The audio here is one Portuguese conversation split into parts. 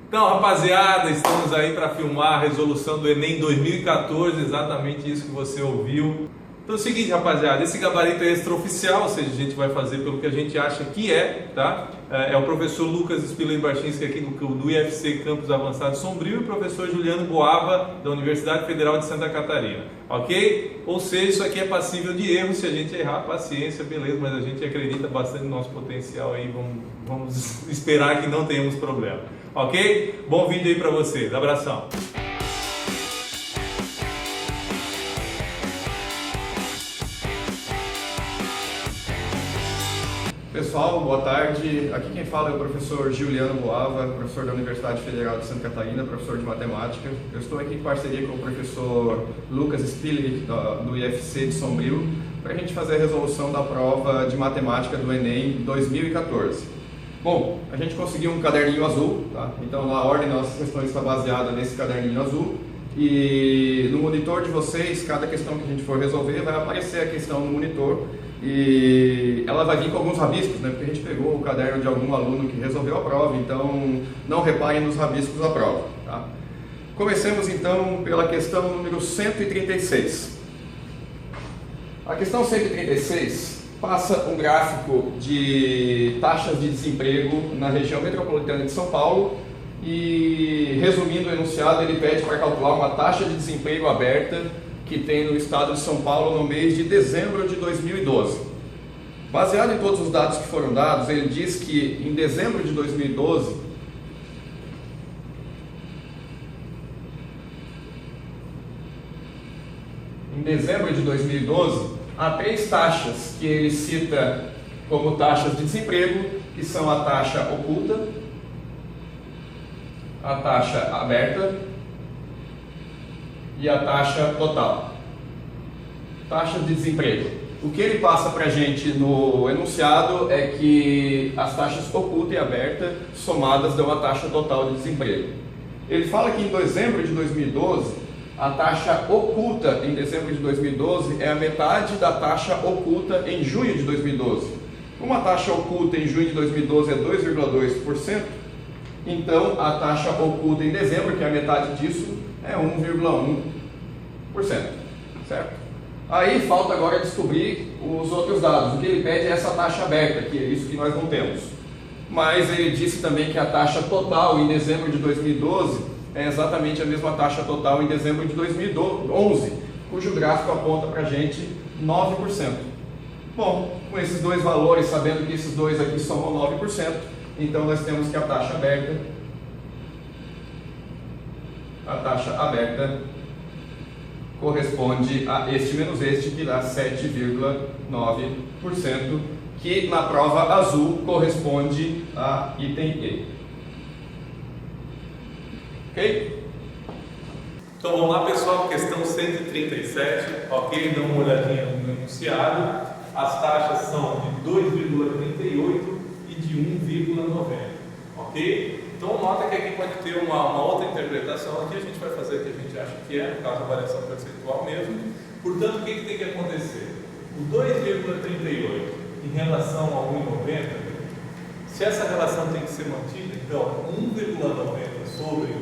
Então, rapaziada, estamos aí para filmar a resolução do Enem 2014, exatamente isso que você ouviu. Então é o seguinte, rapaziada, esse gabarito é extraoficial, ou seja, a gente vai fazer pelo que a gente acha que é, tá? É o professor Lucas Spiller Barchinski aqui do IFC Campus Avançado Sombrio e o professor Juliano Boava da Universidade Federal de Santa Catarina, ok? Ou seja, isso aqui é passível de erro, se a gente errar, paciência, beleza, mas a gente acredita bastante no nosso potencial aí, vamos esperar que não tenhamos problema, ok? Bom vídeo aí para vocês, abração! Pessoal, boa tarde. Aqui quem fala é o professor Juliano Boava, professor da Universidade Federal de Santa Catarina, professor de matemática. Eu estou aqui em parceria com o professor Lucas Spiller, do IFC de Sombrio, para a gente fazer a resolução da prova de matemática do Enem 2014. Bom, a gente conseguiu um caderninho azul, tá? Então na ordem nossas questões está baseada nesse caderninho azul. E no monitor de vocês, cada questão que a gente for resolver, vai aparecer a questão no monitor e ela vai vir com alguns rabiscos, né? Porque a gente pegou o caderno de algum aluno que resolveu a prova, então não reparem nos rabiscos da prova, tá? Comecemos então pela questão número 136. A questão 136 passa um gráfico de taxas de desemprego na região metropolitana de São Paulo. E, resumindo o enunciado, ele pede para calcular uma taxa de desemprego aberta que tem no estado de São Paulo no mês de dezembro de 2012. Baseado em todos os dados que foram dados, ele diz que em dezembro de 2012, há três taxas que ele cita como taxas de desemprego, que são a taxa oculta, a taxa aberta e a taxa total. Taxa de desemprego. O que ele passa para a gente no enunciado é que as taxas oculta e aberta somadas dão a taxa total de desemprego. Ele fala que em dezembro de 2012, a taxa oculta em dezembro de 2012 é a metade da taxa oculta em junho de 2012. Como a taxa oculta em junho de 2012 é 2,2%, então a taxa oculta em dezembro, que é a metade disso, é 1,1%, certo? Aí falta agora descobrir os outros dados. O que ele pede é essa taxa aberta, que é isso que nós não temos. Mas ele disse também que a taxa total em dezembro de 2012 é exatamente a mesma taxa total em dezembro de 2011, cujo gráfico aponta para a gente 9%. Bom, com esses dois valores, sabendo que esses dois aqui somam 9%, então nós temos que a taxa aberta corresponde a este menos este, que dá 7,9%, que na prova azul corresponde a item E. Ok? Então vamos lá, pessoal, questão 137, ok? Dá uma olhadinha no enunciado. As taxas são de 2,38 e de 1,90, ok? Então nota que aqui pode ter uma outra interpretação. Aqui a gente vai fazer o que a gente acha que é, no caso a variação percentual mesmo. Portanto, o que tem que acontecer? O 2,38 em relação ao 1,90, se essa relação tem que ser mantida, então 1,90 sobre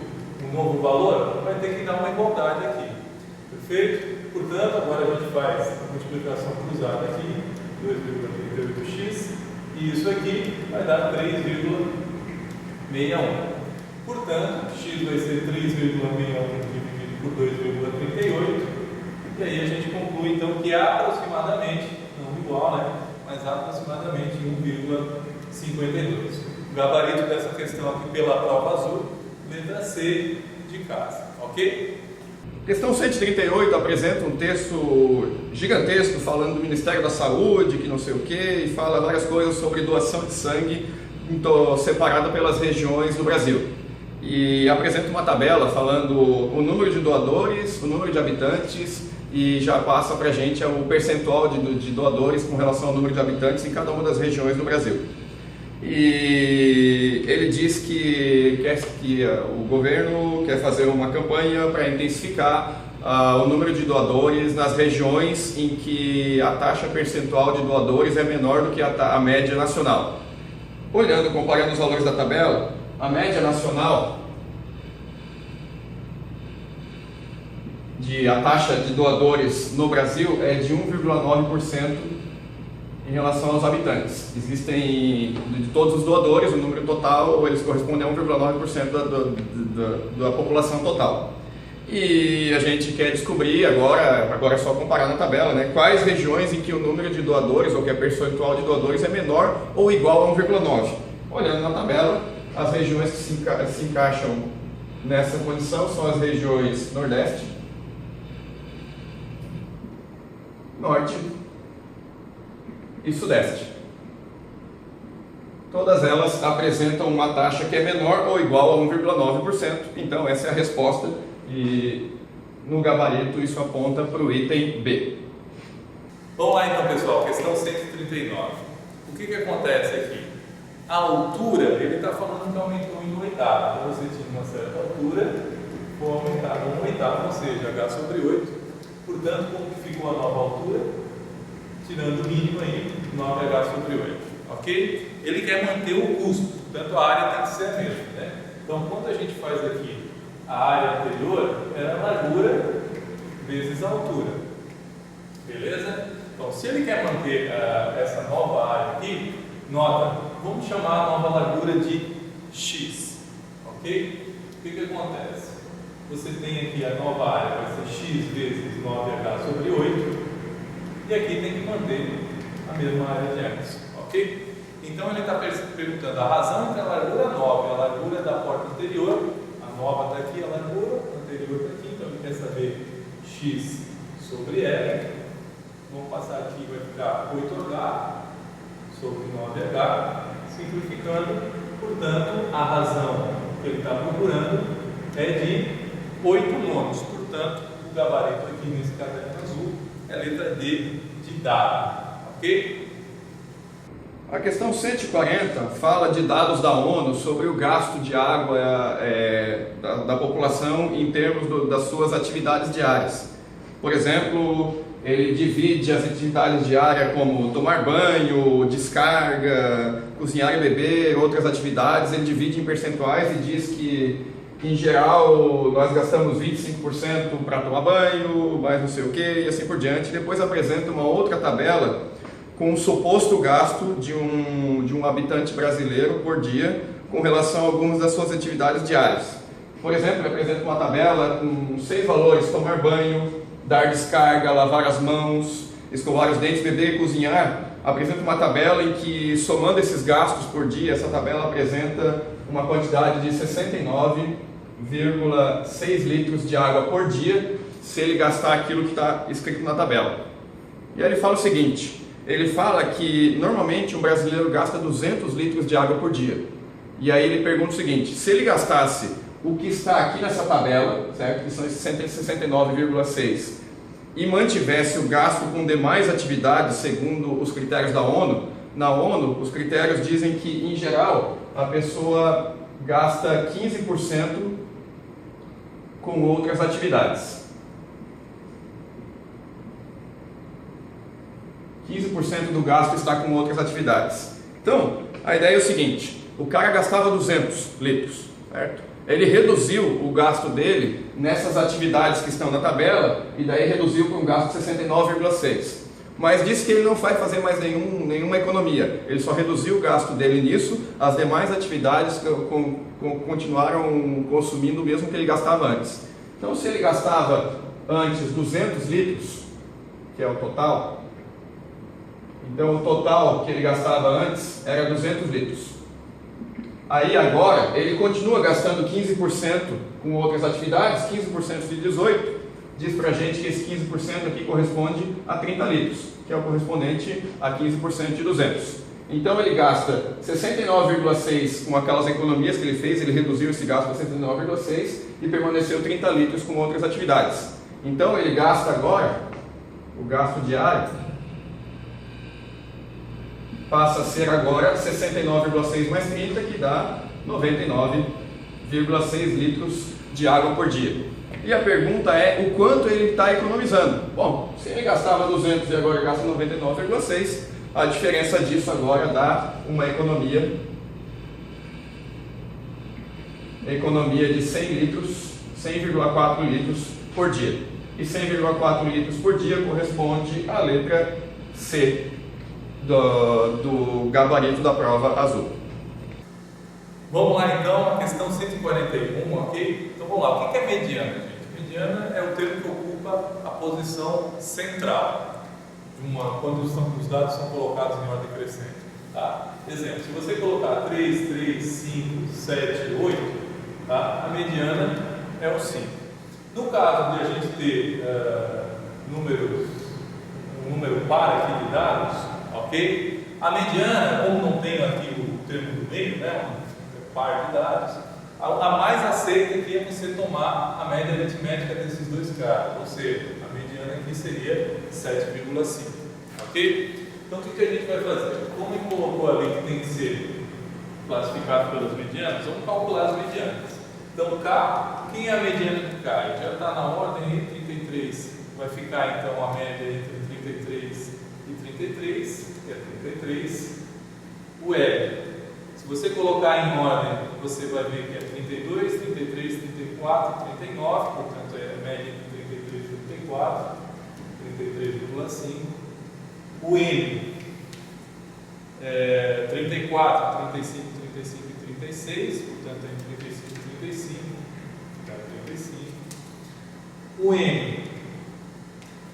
um novo valor, vai ter que dar uma igualdade aqui, perfeito? Portanto, agora a gente faz a multiplicação cruzada aqui, 2,38x, e isso aqui vai dar 3,61. Portanto, x vai ser 3,61 dividido por 2,38, e aí a gente conclui então que é aproximadamente, não igual, né, mas aproximadamente 1,52. O gabarito dessa questão aqui pela prova azul, letra C de casa, ok? Questão 138 apresenta um texto gigantesco falando do Ministério da Saúde, que não sei o que, e fala várias coisas sobre doação de sangue separada pelas regiões do Brasil. E apresenta uma tabela falando o número de doadores, o número de habitantes, e já passa para a gente o percentual de doadores com relação ao número de habitantes em cada uma das regiões do Brasil. E ele diz que o governo quer fazer uma campanha para intensificar o número de doadores nas regiões em que a taxa percentual de doadores é menor do que a média nacional. Comparando os valores da tabela, a média nacional a taxa de doadores no Brasil é de 1,9% em relação aos habitantes. Existem, de todos os doadores, o número total, eles correspondem a 1,9% da população total. E a gente quer descobrir, agora é só comparar na tabela, né, quais regiões em que o número de doadores, ou que a percentual de doadores é menor ou igual a 1,9. Olhando na tabela, as regiões que se encaixam nessa condição são as regiões Nordeste, Norte e Sudeste. Todas elas apresentam uma taxa que é menor ou igual a 1,9%. Então essa é a resposta e no gabarito isso aponta para o item B. Vamos lá então, pessoal, questão 139. O que acontece aqui? A altura, ele está falando que aumentou em 1/8. Então você tinha uma certa altura, foi aumentado 1/8, ou seja, h sobre 8. Portanto, como que ficou a nova altura? Tirando o mínimo aí, 9h sobre 8. Ok? Ele quer manter o custo, portanto a área tem que ser a mesma, né? Então, quando a gente faz aqui a área anterior, era a largura vezes a altura. Beleza? Então, se ele quer manter essa nova área aqui, nota, vamos chamar a nova largura de x. Ok? O que acontece? Você tem aqui a nova área, vai ser x vezes 9h sobre 8, e aqui tem que manter a mesma área de antes, ok? Então ele está perguntando a razão entre a largura nova e a largura da porta anterior. A nova está aqui, a largura, a anterior está aqui, então ele quer saber x sobre L. Vamos passar aqui, vai ficar 8h sobre 9h, simplificando, portanto, a razão que ele está procurando é de 8 nonos, portanto, o gabarito aqui nesse caderno azul é a letra D de dado, ok? A questão 140 fala de dados da ONU sobre o gasto de água da população em termos das suas atividades diárias. Por exemplo, ele divide as atividades diárias como tomar banho, descarga, cozinhar e beber, outras atividades, ele divide em percentuais e diz que em geral nós gastamos 25% para tomar banho, mais não sei o que e assim por diante. Depois apresenta uma outra tabela com o suposto gasto de um habitante brasileiro por dia com relação a algumas das suas atividades diárias. Por exemplo, ele apresenta uma tabela com 6 valores: tomar banho, dar descarga, lavar as mãos, escovar os dentes, beber e cozinhar. Apresenta uma tabela em que, somando esses gastos por dia, essa tabela apresenta uma quantidade de 69,6 litros de água por dia, se ele gastar aquilo que está escrito na tabela. E aí ele fala o seguinte, ele fala que normalmente um brasileiro gasta 200 litros de água por dia. E aí ele pergunta o seguinte, se ele gastasse o que está aqui nessa tabela, certo? Que são esses 69,6, e mantivesse o gasto com demais atividades segundo os critérios da ONU, na ONU os critérios dizem que, em geral, a pessoa gasta 15% com outras atividades. 15% do gasto está com outras atividades. Então, a ideia é o seguinte, o cara gastava 200 litros, certo? Ele reduziu o gasto dele nessas atividades que estão na tabela e daí reduziu para um gasto de 69,6. Mas disse que ele não vai fazer mais nenhuma economia. Ele só reduziu o gasto dele nisso, as demais atividades continuaram consumindo o mesmo que ele gastava antes. Então, se ele gastava antes 200 litros, que é o total, então o total que ele gastava antes era 200 litros. Aí agora ele continua gastando 15% com outras atividades, 15% de 18, diz pra gente que esse 15% aqui corresponde a 30 litros, que é o correspondente a 15% de 200. Então ele gasta 69,6 com aquelas economias que ele fez, ele reduziu esse gasto para 69,6 e permaneceu 30 litros com outras atividades. Então ele gasta agora, o gasto diário passa a ser agora 69,6 mais 30, que dá 99,6 litros de água por dia. E a pergunta é, o quanto ele está economizando? Bom, se ele gastava 200 e agora gasta 99,6, a diferença disso agora dá uma economia de 100 litros, 100,4 litros por dia. e 100,4 litros por dia corresponde à letra C do gabarito da prova azul. Vamos lá então, a questão 141, ok? Então vamos lá, o que é mediana, gente? Mediana é o termo que ocupa a posição central quando os dados são colocados em ordem crescente. Tá? Exemplo, se você colocar 3, 3, 5, 7, 8, tá? A mediana é o 5. No caso de a gente ter um número par aqui de dados, ok? A mediana, como não tem aqui o termo do meio, né? Par de dados, a mais aceita aqui é você tomar a média aritmética desses dois caras, ou seja, a mediana aqui seria 7,5, ok? Então o que a gente vai fazer? Como ele colocou ali que tem que ser classificado pelas medianas, vamos calcular as medianas. Então K, quem é a mediana de K? Ele já está na ordem aí, 33, vai ficar então a média entre 33 e 33, que é 33, o L. Se você colocar em ordem, você vai ver que é 32, 33, 34, 39, portanto é a média entre 33 e 34, 33,5. O N é 34, 35, 35 e 36, portanto é entre 35 e 35, tá, 35. O M,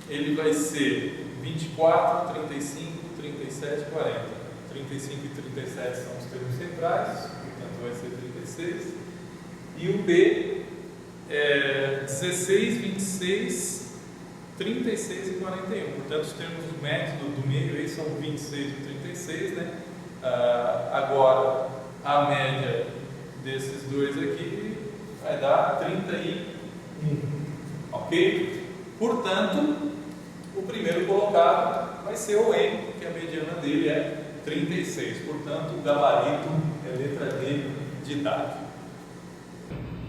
ele vai ser 24, 35, 37 e 40. 35 e 37 são os termos centrais, portanto vai ser 36. E o B é 16, 26, 36 e 41. Portanto, os termos médios do meio aí são 26 e 36, né? Agora, a média desses dois aqui vai dar 31, ok? Portanto, o primeiro colocado vai ser o M, porque a mediana dele é 36, portanto o gabarito é letra D de dado.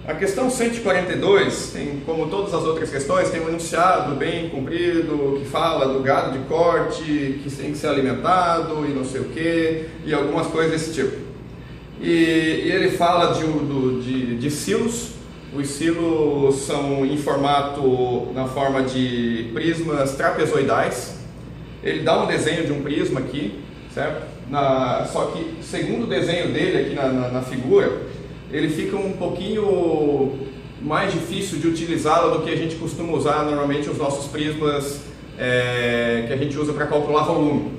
A questão 142, como todas as outras questões, tem um enunciado bem comprido que fala do gado de corte, que tem que ser alimentado e não sei o que, e algumas coisas desse tipo. E ele fala de silos. Os silos são na forma de prismas trapezoidais. Ele dá um desenho de um prisma aqui, certo? Só que, segundo o desenho dele aqui na figura, ele fica um pouquinho mais difícil de utilizá-lo do que a gente costuma usar normalmente os nossos prismas que a gente usa para calcular volume.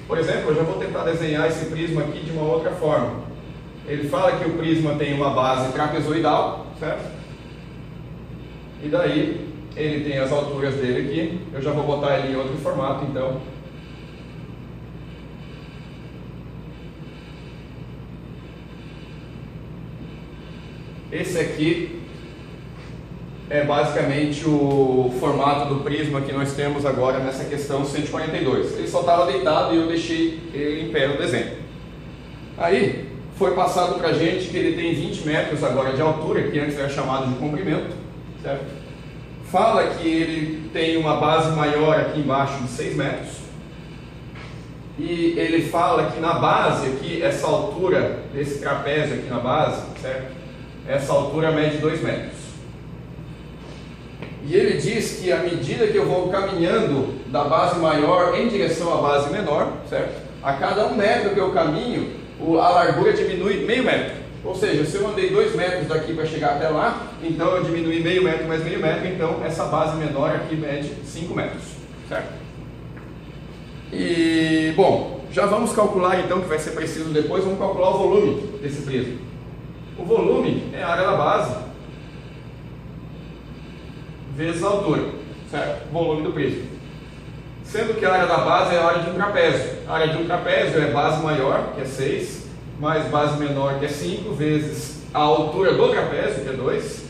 Por exemplo, eu já vou tentar desenhar esse prisma aqui de uma outra forma. Ele fala que o prisma tem uma base trapezoidal, certo? E daí ele tem as alturas dele aqui. Eu já vou botar ele em outro formato, então. Esse aqui é basicamente o formato do prisma que nós temos agora nessa questão 142. Ele só estava deitado e eu deixei ele em pé no desenho. Aí foi passado para a gente que ele tem 20 metros agora de altura, que antes era chamado de comprimento, certo? Fala que ele tem uma base maior aqui embaixo de 6 metros. E ele fala que na base aqui, essa altura desse trapézio aqui na base, certo? Essa altura mede 2 metros. E ele diz que à medida que eu vou caminhando da base maior em direção à base menor, certo? A cada 1 metro que eu caminho, a largura diminui meio metro. Ou seja, se eu andei 2 metros daqui para chegar até lá, então eu diminui meio metro mais meio metro, então essa base menor aqui mede 5 metros, certo? E, bom, já vamos calcular então, que vai ser preciso depois, vamos calcular o volume desse prisma. O volume é a área da base vezes a altura, certo? Volume do prisma. Sendo que a área da base é a área de um trapézio. A área de um trapézio é base maior, que é 6, mais base menor, que é 5, vezes a altura do trapézio, que é 2.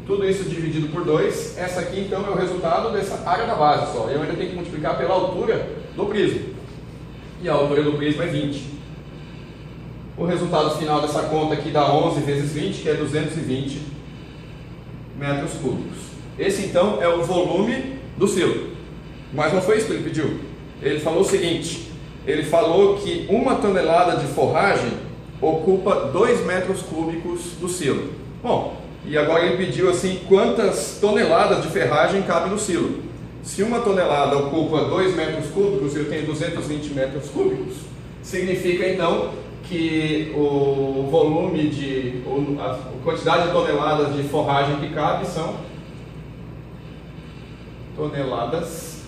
Tudo isso dividido por 2. Essa aqui, então, é o resultado dessa área da base só. Eu ainda tenho que multiplicar pela altura do prisma. E a altura do prisma é 20. O resultado final dessa conta aqui dá 11 vezes 20, que é 220 metros cúbicos. Esse, então, é o volume do silo. Mas não foi isso que ele pediu. Ele falou o seguinte, ele falou que 1 tonelada de forragem ocupa 2 metros cúbicos do silo. Bom, E agora ele pediu assim, quantas toneladas de ferragem cabe no silo. Se uma tonelada ocupa 2 metros cúbicos e eu tenho 220 metros cúbicos, significa então que o volume a quantidade de toneladas de forragem que cabe são toneladas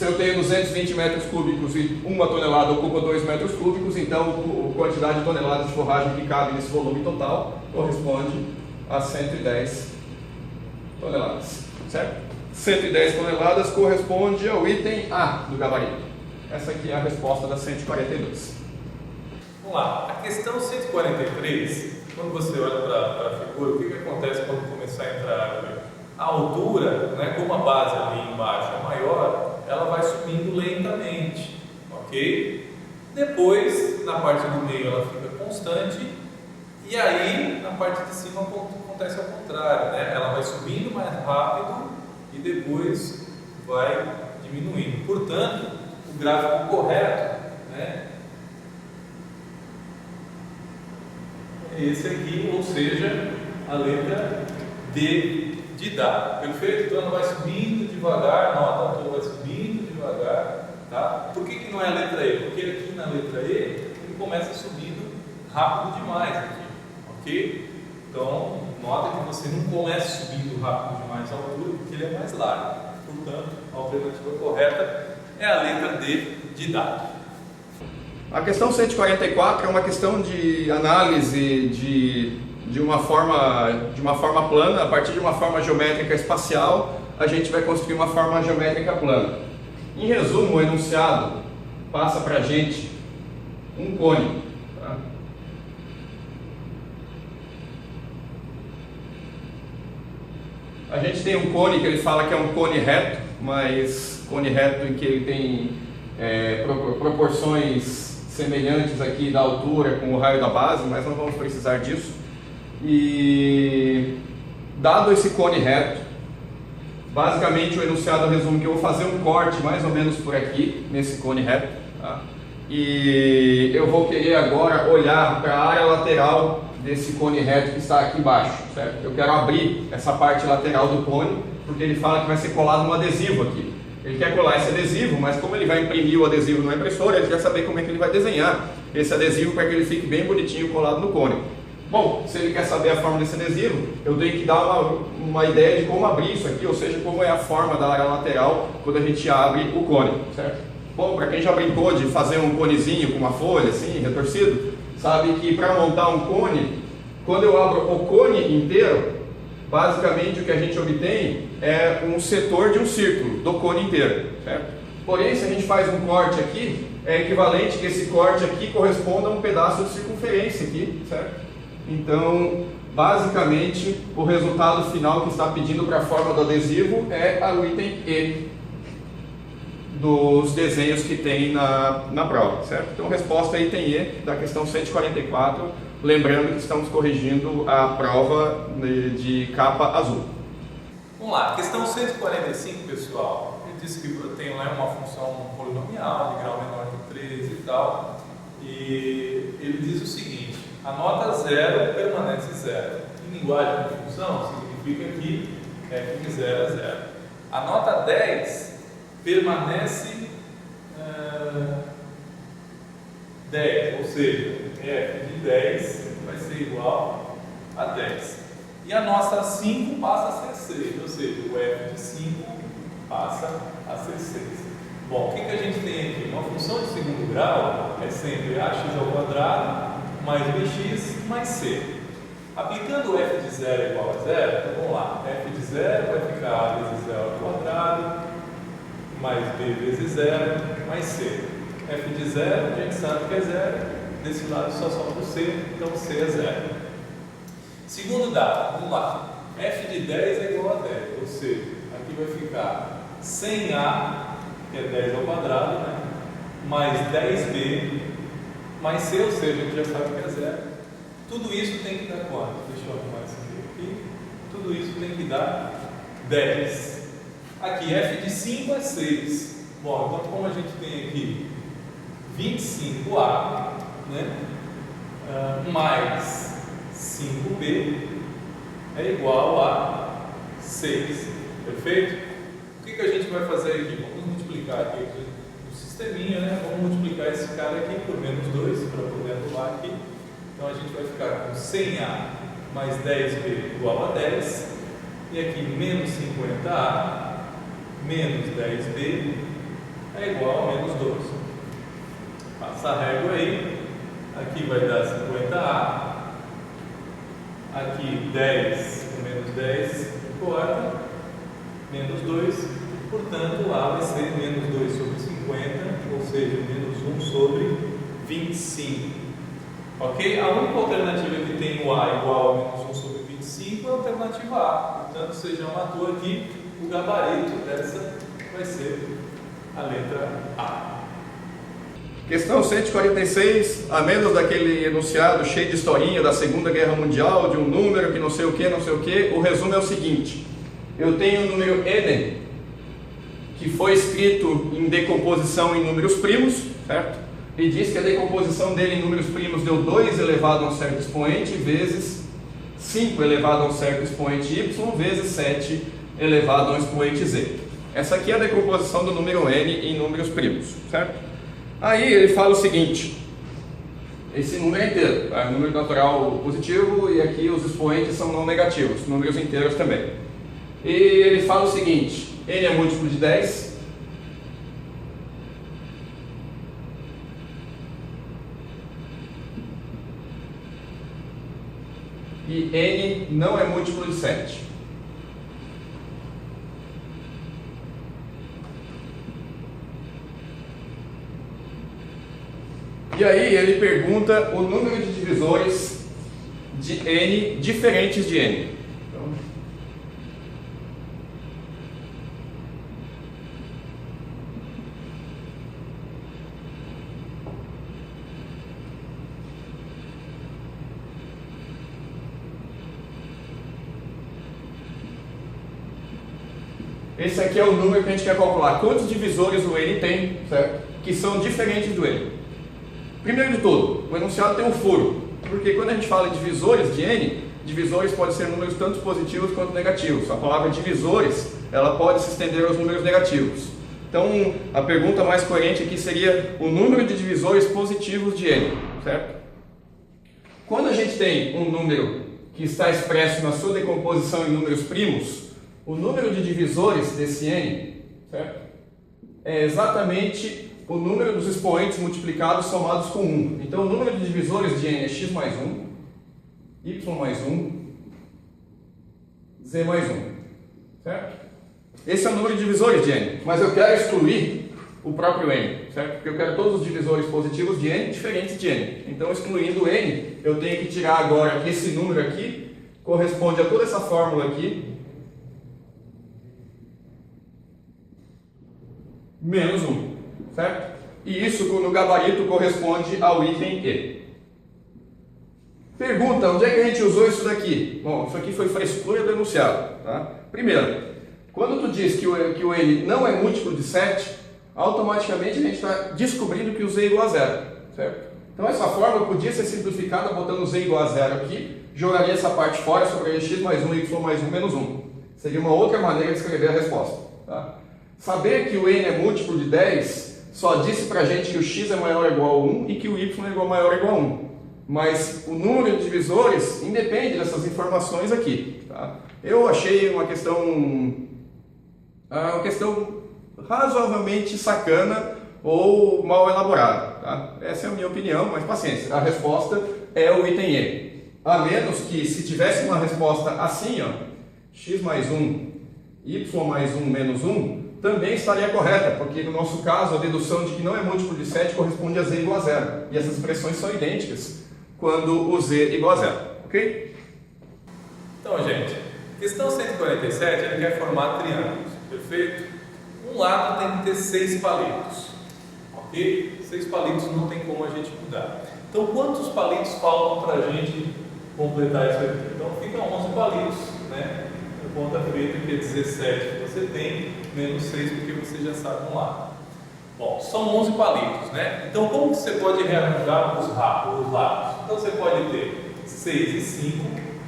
Se eu tenho 220 metros cúbicos e uma tonelada ocupa 2 metros cúbicos, então a quantidade de toneladas de forragem que cabe nesse volume total corresponde a 110 toneladas, certo? 110 toneladas corresponde ao item A do gabarito. Essa aqui é a resposta da 142. Vamos lá, a questão 143, quando você olha para a figura, o que acontece quando começar a entrar a altura, né, como a base ali embaixo é maior, ela vai subindo lentamente, ok? Depois, na parte do meio ela fica constante, e aí na parte de cima acontece ao contrário, né? Ela vai subindo mais rápido e depois vai diminuindo. Portanto, o gráfico correto, né, é esse aqui, ou seja, a letra D de dado, perfeito? Então ela vai subindo devagar, nota, então vai subindo devagar, tá? Por que não é a letra E? Porque aqui na letra E ele começa subindo rápido demais aqui, ok? Então nota que você não começa subindo rápido demais a altura, porque ele é mais largo. Portanto, a alternativa correta é a letra D de dado. A questão 144 é uma questão de análise de uma forma plana. A partir de uma forma geométrica espacial, a gente vai construir uma forma geométrica plana. Em resumo, o enunciado passa para a gente um cone. Tá? A gente tem um cone que ele fala que é um cone reto, mas cone reto em que ele tem proporções semelhantes aqui da altura com o raio da base, mas não vamos precisar disso. E dado esse cone reto, basicamente o enunciado resume que eu vou fazer um corte mais ou menos por aqui, nesse cone reto, tá? E eu vou querer agora olhar para a área lateral desse cone reto que está aqui embaixo, certo? Eu quero abrir essa parte lateral do cone, porque ele fala que vai ser colado um adesivo aqui. Ele quer colar esse adesivo, mas como ele vai imprimir o adesivo na impressora, ele quer saber como é que ele vai desenhar esse adesivo para que ele fique bem bonitinho colado no cone. Bom, se ele quer saber a forma desse adesivo, eu tenho que dar uma ideia de como abrir isso aqui, ou seja, como é a forma da área lateral quando a gente abre o cone, certo? Bom, para quem já brincou de fazer um conezinho com uma folha assim, retorcido, sabe que para montar um cone, quando eu abro o cone inteiro, basicamente o que a gente obtém é um setor de um círculo do cone inteiro, certo? Porém, se a gente faz um corte aqui, é equivalente que esse corte aqui corresponda a um pedaço de circunferência aqui, certo? Então, basicamente, o resultado final que está pedindo para a forma do adesivo é o item E dos desenhos que tem na prova, certo? Então, a resposta é item E da questão 144, lembrando que estamos corrigindo a prova de capa azul. Vamos lá, questão 145, pessoal. Ele disse que tem lá uma função polinomial de grau menor que 13 e tal, e ele diz o seguinte: a nota 0 permanece 0. Em linguagem de função, significa que f de 0 é 0. A nota 10 permanece 10, ou seja, f de 10 vai ser igual a 10. E a nossa 5 passa a ser 6, ou seja, o f de 5 passa a ser 6. Bom, o que a gente tem aqui? Uma função de segundo grau é sempre ax ao quadrado mais bx mais c. Aplicando o f de 0 é igual a 0, então vamos lá, f de 0 vai ficar a vezes 0 ao quadrado, mais b vezes 0, mais c. f de 0, a gente sabe que é 0, desse lado só sobra o c, então c é 0. Segundo dado, vamos lá, f de 10 é igual a 10, ou seja, aqui vai ficar 100a, que é 10 ao quadrado, né? Mais 10b, mais c, ou seja, a gente já sabe que é 0. Tudo isso tem que dar quanto? Deixa eu arrumar isso aqui. Tudo tudo isso tem que dar 10. Aqui, f de 5 é 6. Bom, então como a gente tem aqui 25A, né, mais 5B é igual a 6. Perfeito? O que a gente vai fazer aqui? Vamos multiplicar aqui o sisteminha, né? Vamos multiplicar esse cara aqui por menos 2 para poder anular aqui. Então a gente vai ficar com 100A mais 10B igual a 10. E aqui menos 50A menos 10B é igual a menos 12. Passa a régua aí. Aqui vai dar 50A. Aqui 10 com menos 10 importa. Menos 2. Portanto, A vai ser menos 2 sobre 50, ou seja, menos 1 sobre 25. Ok? A única alternativa que tem o A igual a menos 1 sobre 25 é a alternativa A. Portanto, você já matou aqui o gabarito dessa, vai ser a letra A. Questão 146, a menos daquele enunciado cheio de historinha da Segunda Guerra Mundial, de um número que não sei o que, o resumo é o seguinte: eu tenho o número n, que foi escrito em decomposição em números primos, certo? E diz que a decomposição dele em números primos deu 2 elevado a um certo expoente vezes 5 elevado a um certo expoente y vezes 7 elevado a um expoente z. Essa aqui é a decomposição do número n em números primos, certo? Aí ele fala o seguinte: esse número é inteiro, é um número natural positivo e aqui os expoentes são não negativos, números inteiros também. E ele fala o seguinte: n é múltiplo de 10, e n não é múltiplo de 7. E aí ele pergunta o número de divisores de n diferentes de n. Então, esse aqui é o número que a gente quer calcular. Quantos divisores o n tem, certo? Que são diferentes do n. Primeiro de tudo, o enunciado tem um furo, porque quando a gente fala em divisores de n, divisores podem ser números tanto positivos quanto negativos. A palavra divisores, ela pode se estender aos números negativos. Então, a pergunta mais coerente aqui seria o número de divisores positivos de n, certo? Quando a gente tem um número que está expresso na sua decomposição em números primos, o número de divisores desse n, certo, é exatamente o número dos expoentes multiplicados somados com 1. Então, o número de divisores de n é x mais 1, y mais 1, z mais 1. Certo? Esse é o número de divisores de n. Mas eu quero excluir o próprio n, certo? Porque eu quero todos os divisores positivos de n diferentes de n. Então, excluindo n, eu tenho que tirar agora que esse número aqui corresponde a toda essa fórmula aqui, menos 1. Certo? E isso no gabarito corresponde ao item E. Pergunta, onde é que a gente usou isso daqui? Bom, isso aqui foi frescura do enunciado. Tá? Primeiro, quando tu diz que o N não é múltiplo de 7, automaticamente a gente está descobrindo que o Z é igual a 0. Certo? Então essa fórmula podia ser simplificada botando Z igual a 0 aqui, jogaria essa parte fora, sobraria x mais 1, y mais 1, menos 1. Seria uma outra maneira de escrever a resposta. Tá? Saber que o N é múltiplo de 10 só disse pra gente que o x é maior ou igual a 1 e que o y é maior ou igual a 1. Mas o número de divisores independe dessas informações aqui. Tá? Eu achei uma questão razoavelmente sacana ou mal elaborada. Tá? Essa é a minha opinião, mas paciência. A resposta é o item E. A menos que se tivesse uma resposta assim, ó, x mais 1, y mais 1 menos 1, também estaria correta, porque no nosso caso a dedução de que não é múltiplo de 7 corresponde a z igual a 0. E essas expressões são idênticas quando o z é igual a 0. Ok? Então, gente, questão 147, ele quer formar triângulos, perfeito? Um lado tem que ter 6 palitos, ok? 6 palitos não tem como a gente mudar. Então, quantos palitos faltam para a gente completar isso aqui? Então, fica 11 palitos, né? conta feita que é 17 que você tem, menos 6 porque você já sabe um lado. Bom, são 11 palitos, né? Então, como você pode rearranjar os lados? Então, você pode ter 6 e 5,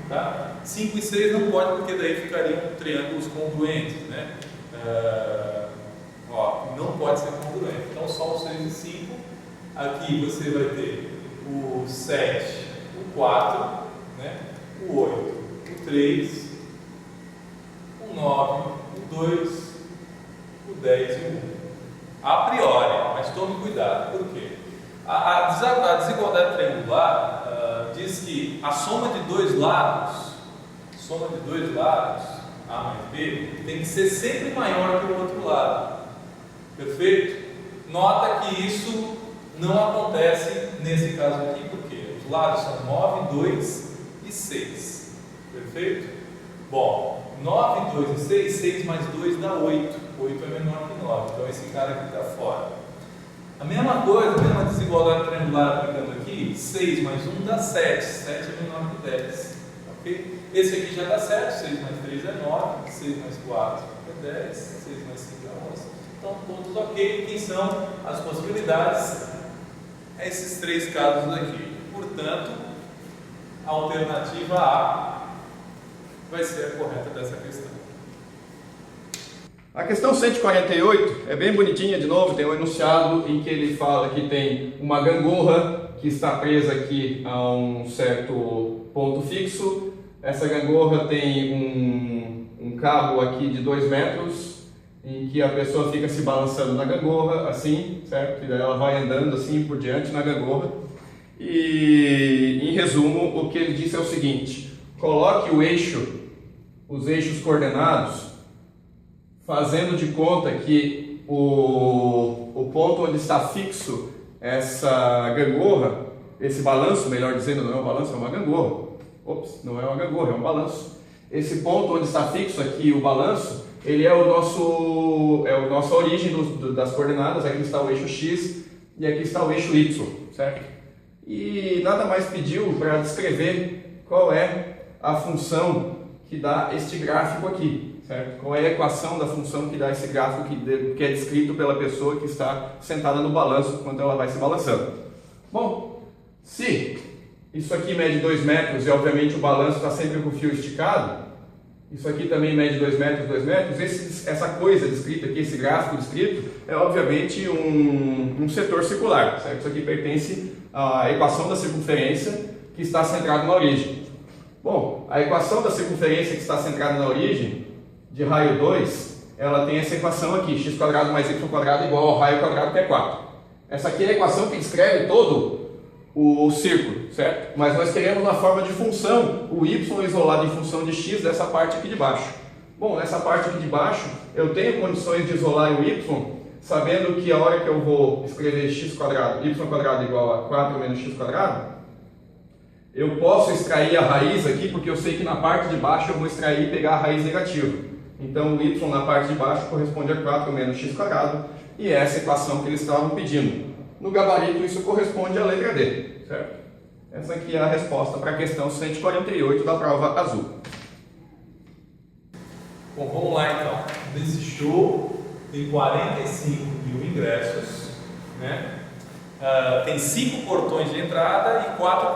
tá? 5 e 6 não pode, porque daí ficariam triângulos congruentes, né? Não pode ser congruente. Então, só o 6 e 5. Aqui você vai ter o 7, o 4, né? O 8, o 3, o 9, o 2, o 10 e o 1. A priori, mas tome cuidado, por quê? A desigualdade triangular diz que a soma de dois lados, A mais B, tem que ser sempre maior que o outro lado. Perfeito? Nota que isso não acontece nesse caso aqui, porque os lados são 9, 2 e 6. Perfeito? Bom, 9, 2 e 6, 6 mais 2 dá 8. 8 é menor que 9, então esse cara aqui está fora. A mesma coisa, a mesma desigualdade triangular aplicando aqui, 6 mais 1 dá 7, 7 é menor que 10. Ok? Esse aqui já dá certo, 6 mais 3 é 9, 6 mais 4 é 10, 6 mais 5 é 11. Então todos ok. Quem são as possibilidades? Esses três casos aqui. Portanto, a alternativa A vai ser a correta dessa questão. A questão 148 é bem bonitinha, de novo, tem um enunciado em que ele fala que tem uma gangorra que está presa aqui a um certo ponto fixo. Essa gangorra tem um cabo aqui de 2 metros, em que a pessoa fica se balançando na gangorra, assim, certo? E daí ela vai andando assim por diante na gangorra. E, em resumo, o que ele disse é o seguinte: coloque os eixos coordenados, fazendo de conta que o ponto onde está fixo essa gangorra, esse balanço, melhor dizendo, não é um balanço, é uma gangorra. Ops, não é uma gangorra, é um balanço. Esse ponto onde está fixo aqui o balanço, ele é a nossa origem das coordenadas. Aqui está o eixo x e aqui está o eixo y, certo? E nada mais pediu para descrever qual é a função que dá este gráfico aqui, certo? Qual é a equação da função que dá esse gráfico que é descrito pela pessoa que está sentada no balanço enquanto ela vai se balançando. Bom, se isso aqui mede 2 metros e obviamente o balanço está sempre com o fio esticado, isso aqui também mede 2 metros, 2 metros, essa coisa descrita aqui, esse gráfico descrito, é obviamente um setor circular, certo? Isso aqui pertence à equação da circunferência que está centrada na origem. Bom, a equação da circunferência que está centrada na origem, de raio 2, ela tem essa equação aqui, x² mais y² igual ao raio quadrado, que é 4. Essa aqui é a equação que descreve todo o círculo, certo? Mas nós queremos na forma de função, o y isolado em função de x dessa parte aqui de baixo. Bom, nessa parte aqui de baixo, eu tenho condições de isolar o y, sabendo que a hora que eu vou escrever y² igual a 4 menos x², eu posso extrair a raiz aqui, porque eu sei que na parte de baixo eu vou extrair e pegar a raiz negativa. Então o y na parte de baixo corresponde a 4 menos x², e é essa equação que eles estavam pedindo. No gabarito isso corresponde à letra D, certo? Essa aqui é a resposta para a questão 148 da prova azul. Bom, vamos lá então. Nesse show tem 45 mil ingressos, né? Tem 5 portões de entrada e 4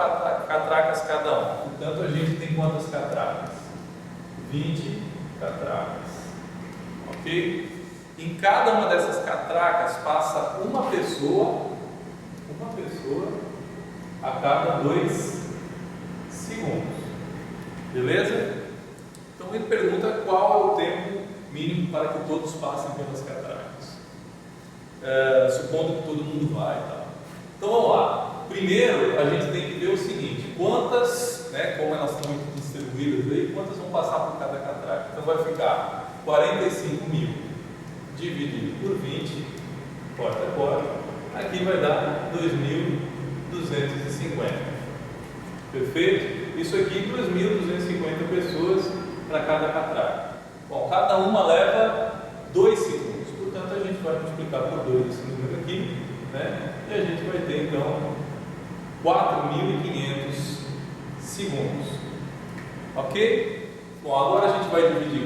catracas cada um. Portanto, a gente tem quantas catracas? 20 catracas. Ok? Em cada uma dessas catracas passa uma pessoa a cada 2 segundos. Beleza? Então ele pergunta qual é o tempo mínimo para que todos passem pelas catracas. Supondo que todo mundo vai e tal. Então vamos lá. Primeiro a gente tem que ver o seguinte: quantas, né, como elas estão distribuídas aí, quantas vão passar por cada catraca. Então vai ficar 45 mil dividido por 20, porta a porta, aqui vai dar 2.250. Perfeito? Isso aqui, 2.250 pessoas para cada catraca. Bom, cada uma leva 2 segundos, portanto a gente vai multiplicar por 2 esse número aqui, né? E a gente vai ter então 4.500 segundos. Ok? Bom, agora a gente vai dividir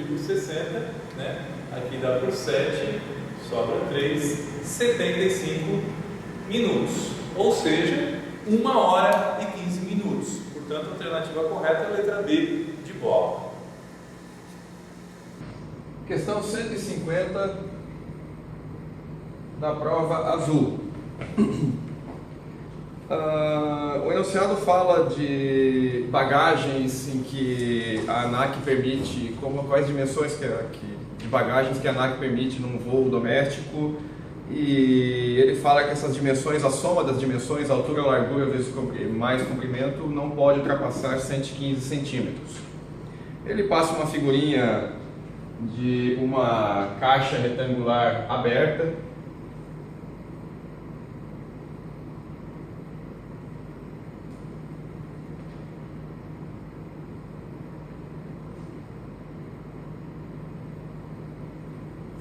18,60, né? Aqui dá por 7, sobra 3, 75 minutos. Ou seja, 1 hora e 15 minutos. Portanto, a alternativa correta é a letra B de bola. Questão 150 da prova azul. O enunciado fala de bagagens em que a ANAC permite, quais dimensões de bagagens que a ANAC permite num voo doméstico, e ele fala que essas dimensões, a soma das dimensões, altura, largura vezes mais comprimento, não pode ultrapassar 115 centímetros. Ele passa uma figurinha de uma caixa retangular aberta,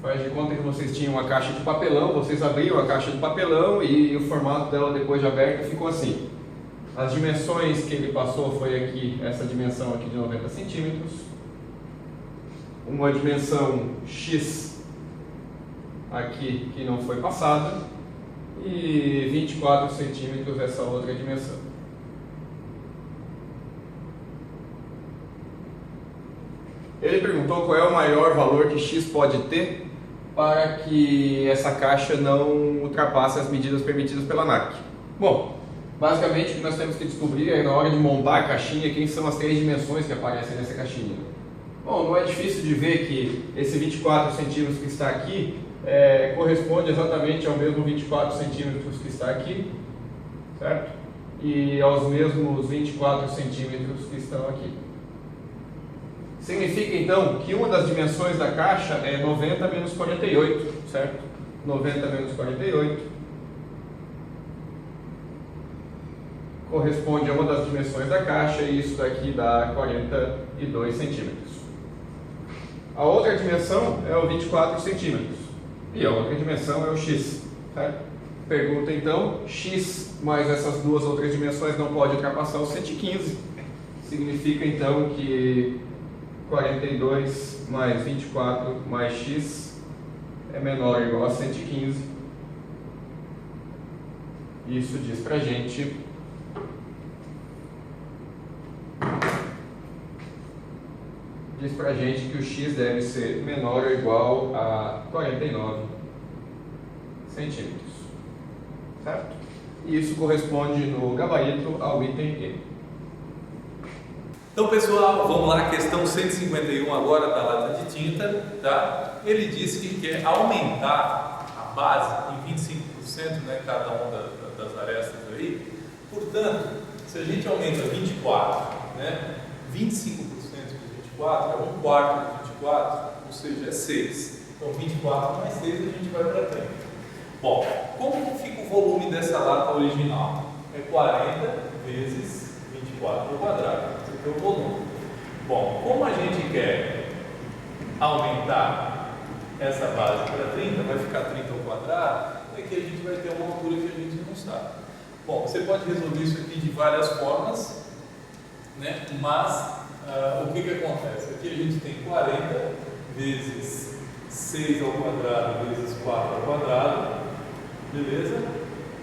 faz de conta que vocês tinham uma caixa de papelão, vocês abriram a caixa de papelão e o formato dela depois de aberta ficou assim. As dimensões que ele passou foi aqui, essa dimensão aqui de 90 centímetros, uma dimensão X aqui que não foi passada e 24 centímetros essa outra dimensão. Ele perguntou qual é o maior valor que X pode ter para que essa caixa não ultrapasse as medidas permitidas pela ANAC. Bom, basicamente o que nós temos que descobrir é, na hora de montar a caixinha, quem são as 3 dimensões que aparecem nessa caixinha. Bom, não é difícil de ver que esse 24 centímetros que está aqui corresponde exatamente ao mesmo 24 centímetros que está aqui, certo? E aos mesmos 24 centímetros que estão aqui. Significa então que uma das dimensões da caixa é 90 menos 48, certo? 90 menos 48 corresponde a uma das dimensões da caixa e isso daqui dá 42 centímetros. A outra dimensão é o 24 centímetros e a outra dimensão é o X, certo? Pergunta então, X mais essas duas outras dimensões não pode ultrapassar os 115. Significa então que 42 mais 24 mais X é menor ou igual a 115. Isso diz pra gente que o X deve ser menor ou igual a 49 centímetros, certo? E isso corresponde no gabarito ao item E. Então, pessoal, vamos lá, questão 151 agora da lata de tinta, tá? Ele disse que quer aumentar a base em 25%, né, cada uma das arestas aí. Portanto, se a gente aumenta 24, né, 25% de 24 é 1/4 de 24, ou seja, é 6. Então, 24 mais 6 a gente vai para 30. Bom, como fica o volume dessa lata original? É 40 vezes 24 ao quadrado. Esse aqui é o volume. Bom, como a gente quer aumentar essa base para 30, vai ficar 30 ao quadrado, aqui a gente vai ter uma altura que a gente não sabe. Bom, você pode resolver isso aqui de várias formas, né? Mas o que acontece? Aqui a gente tem 40 vezes 6 ao quadrado vezes 4 ao quadrado, beleza?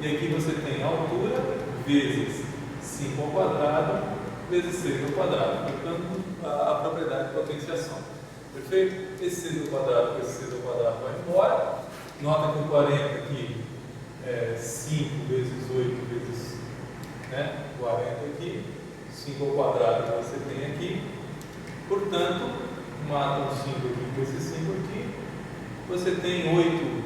E aqui você tem a altura vezes 5 ao quadrado vezes 6 ao quadrado, portanto a propriedade de potenciação. Perfeito? Esse 6 ao quadrado com esse 6 ao quadrado vai embora. Nota que o 40 aqui é 5 vezes 8 vezes, né, 40 aqui, 5 ao quadrado que você tem aqui. Portanto, mata um 5 aqui com esse 5 aqui. Você tem 8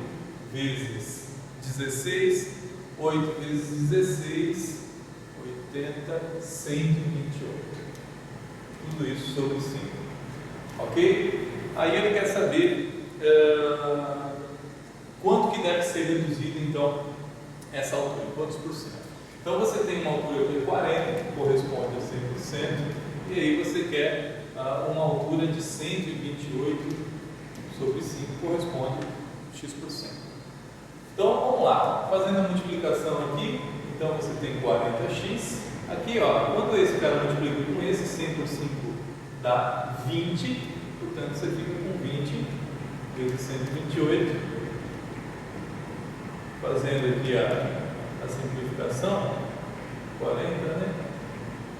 vezes 16, 8 vezes 16, 80, 128. Tudo isso sobre 5. Ok? Aí ele quer saber quanto que deve ser reduzido então essa altura, quantos por cento. Então você tem uma altura de 40, que corresponde a 100%, e aí você quer uma altura de 128 sobre 5, corresponde a x%. Então vamos lá, fazendo a multiplicação aqui, então você tem 40x, aqui ó, quando esse cara multiplica com esse, 100 por 5 dá 20, Portanto, você fica com 20 vezes 128. Fazendo aqui a simplificação, 40, né?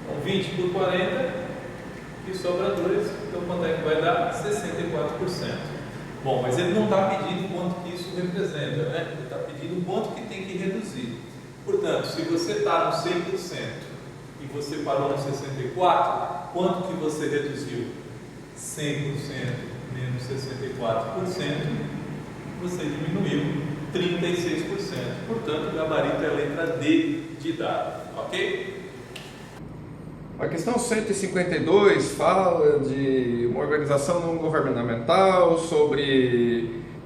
Então, 20 por 40, e sobra 2. Então, quanto é que vai dar? 64%. Bom, mas ele não está pedindo quanto que isso representa, né? Ele está pedindo quanto que tem que reduzir. Portanto, se você está no 100% e você parou no 64%, quanto que você reduziu? 100% menos 64%, você diminuiu 36%. Portanto, o gabarito é a letra D de dado, ok? A questão 152 fala de uma organização não governamental,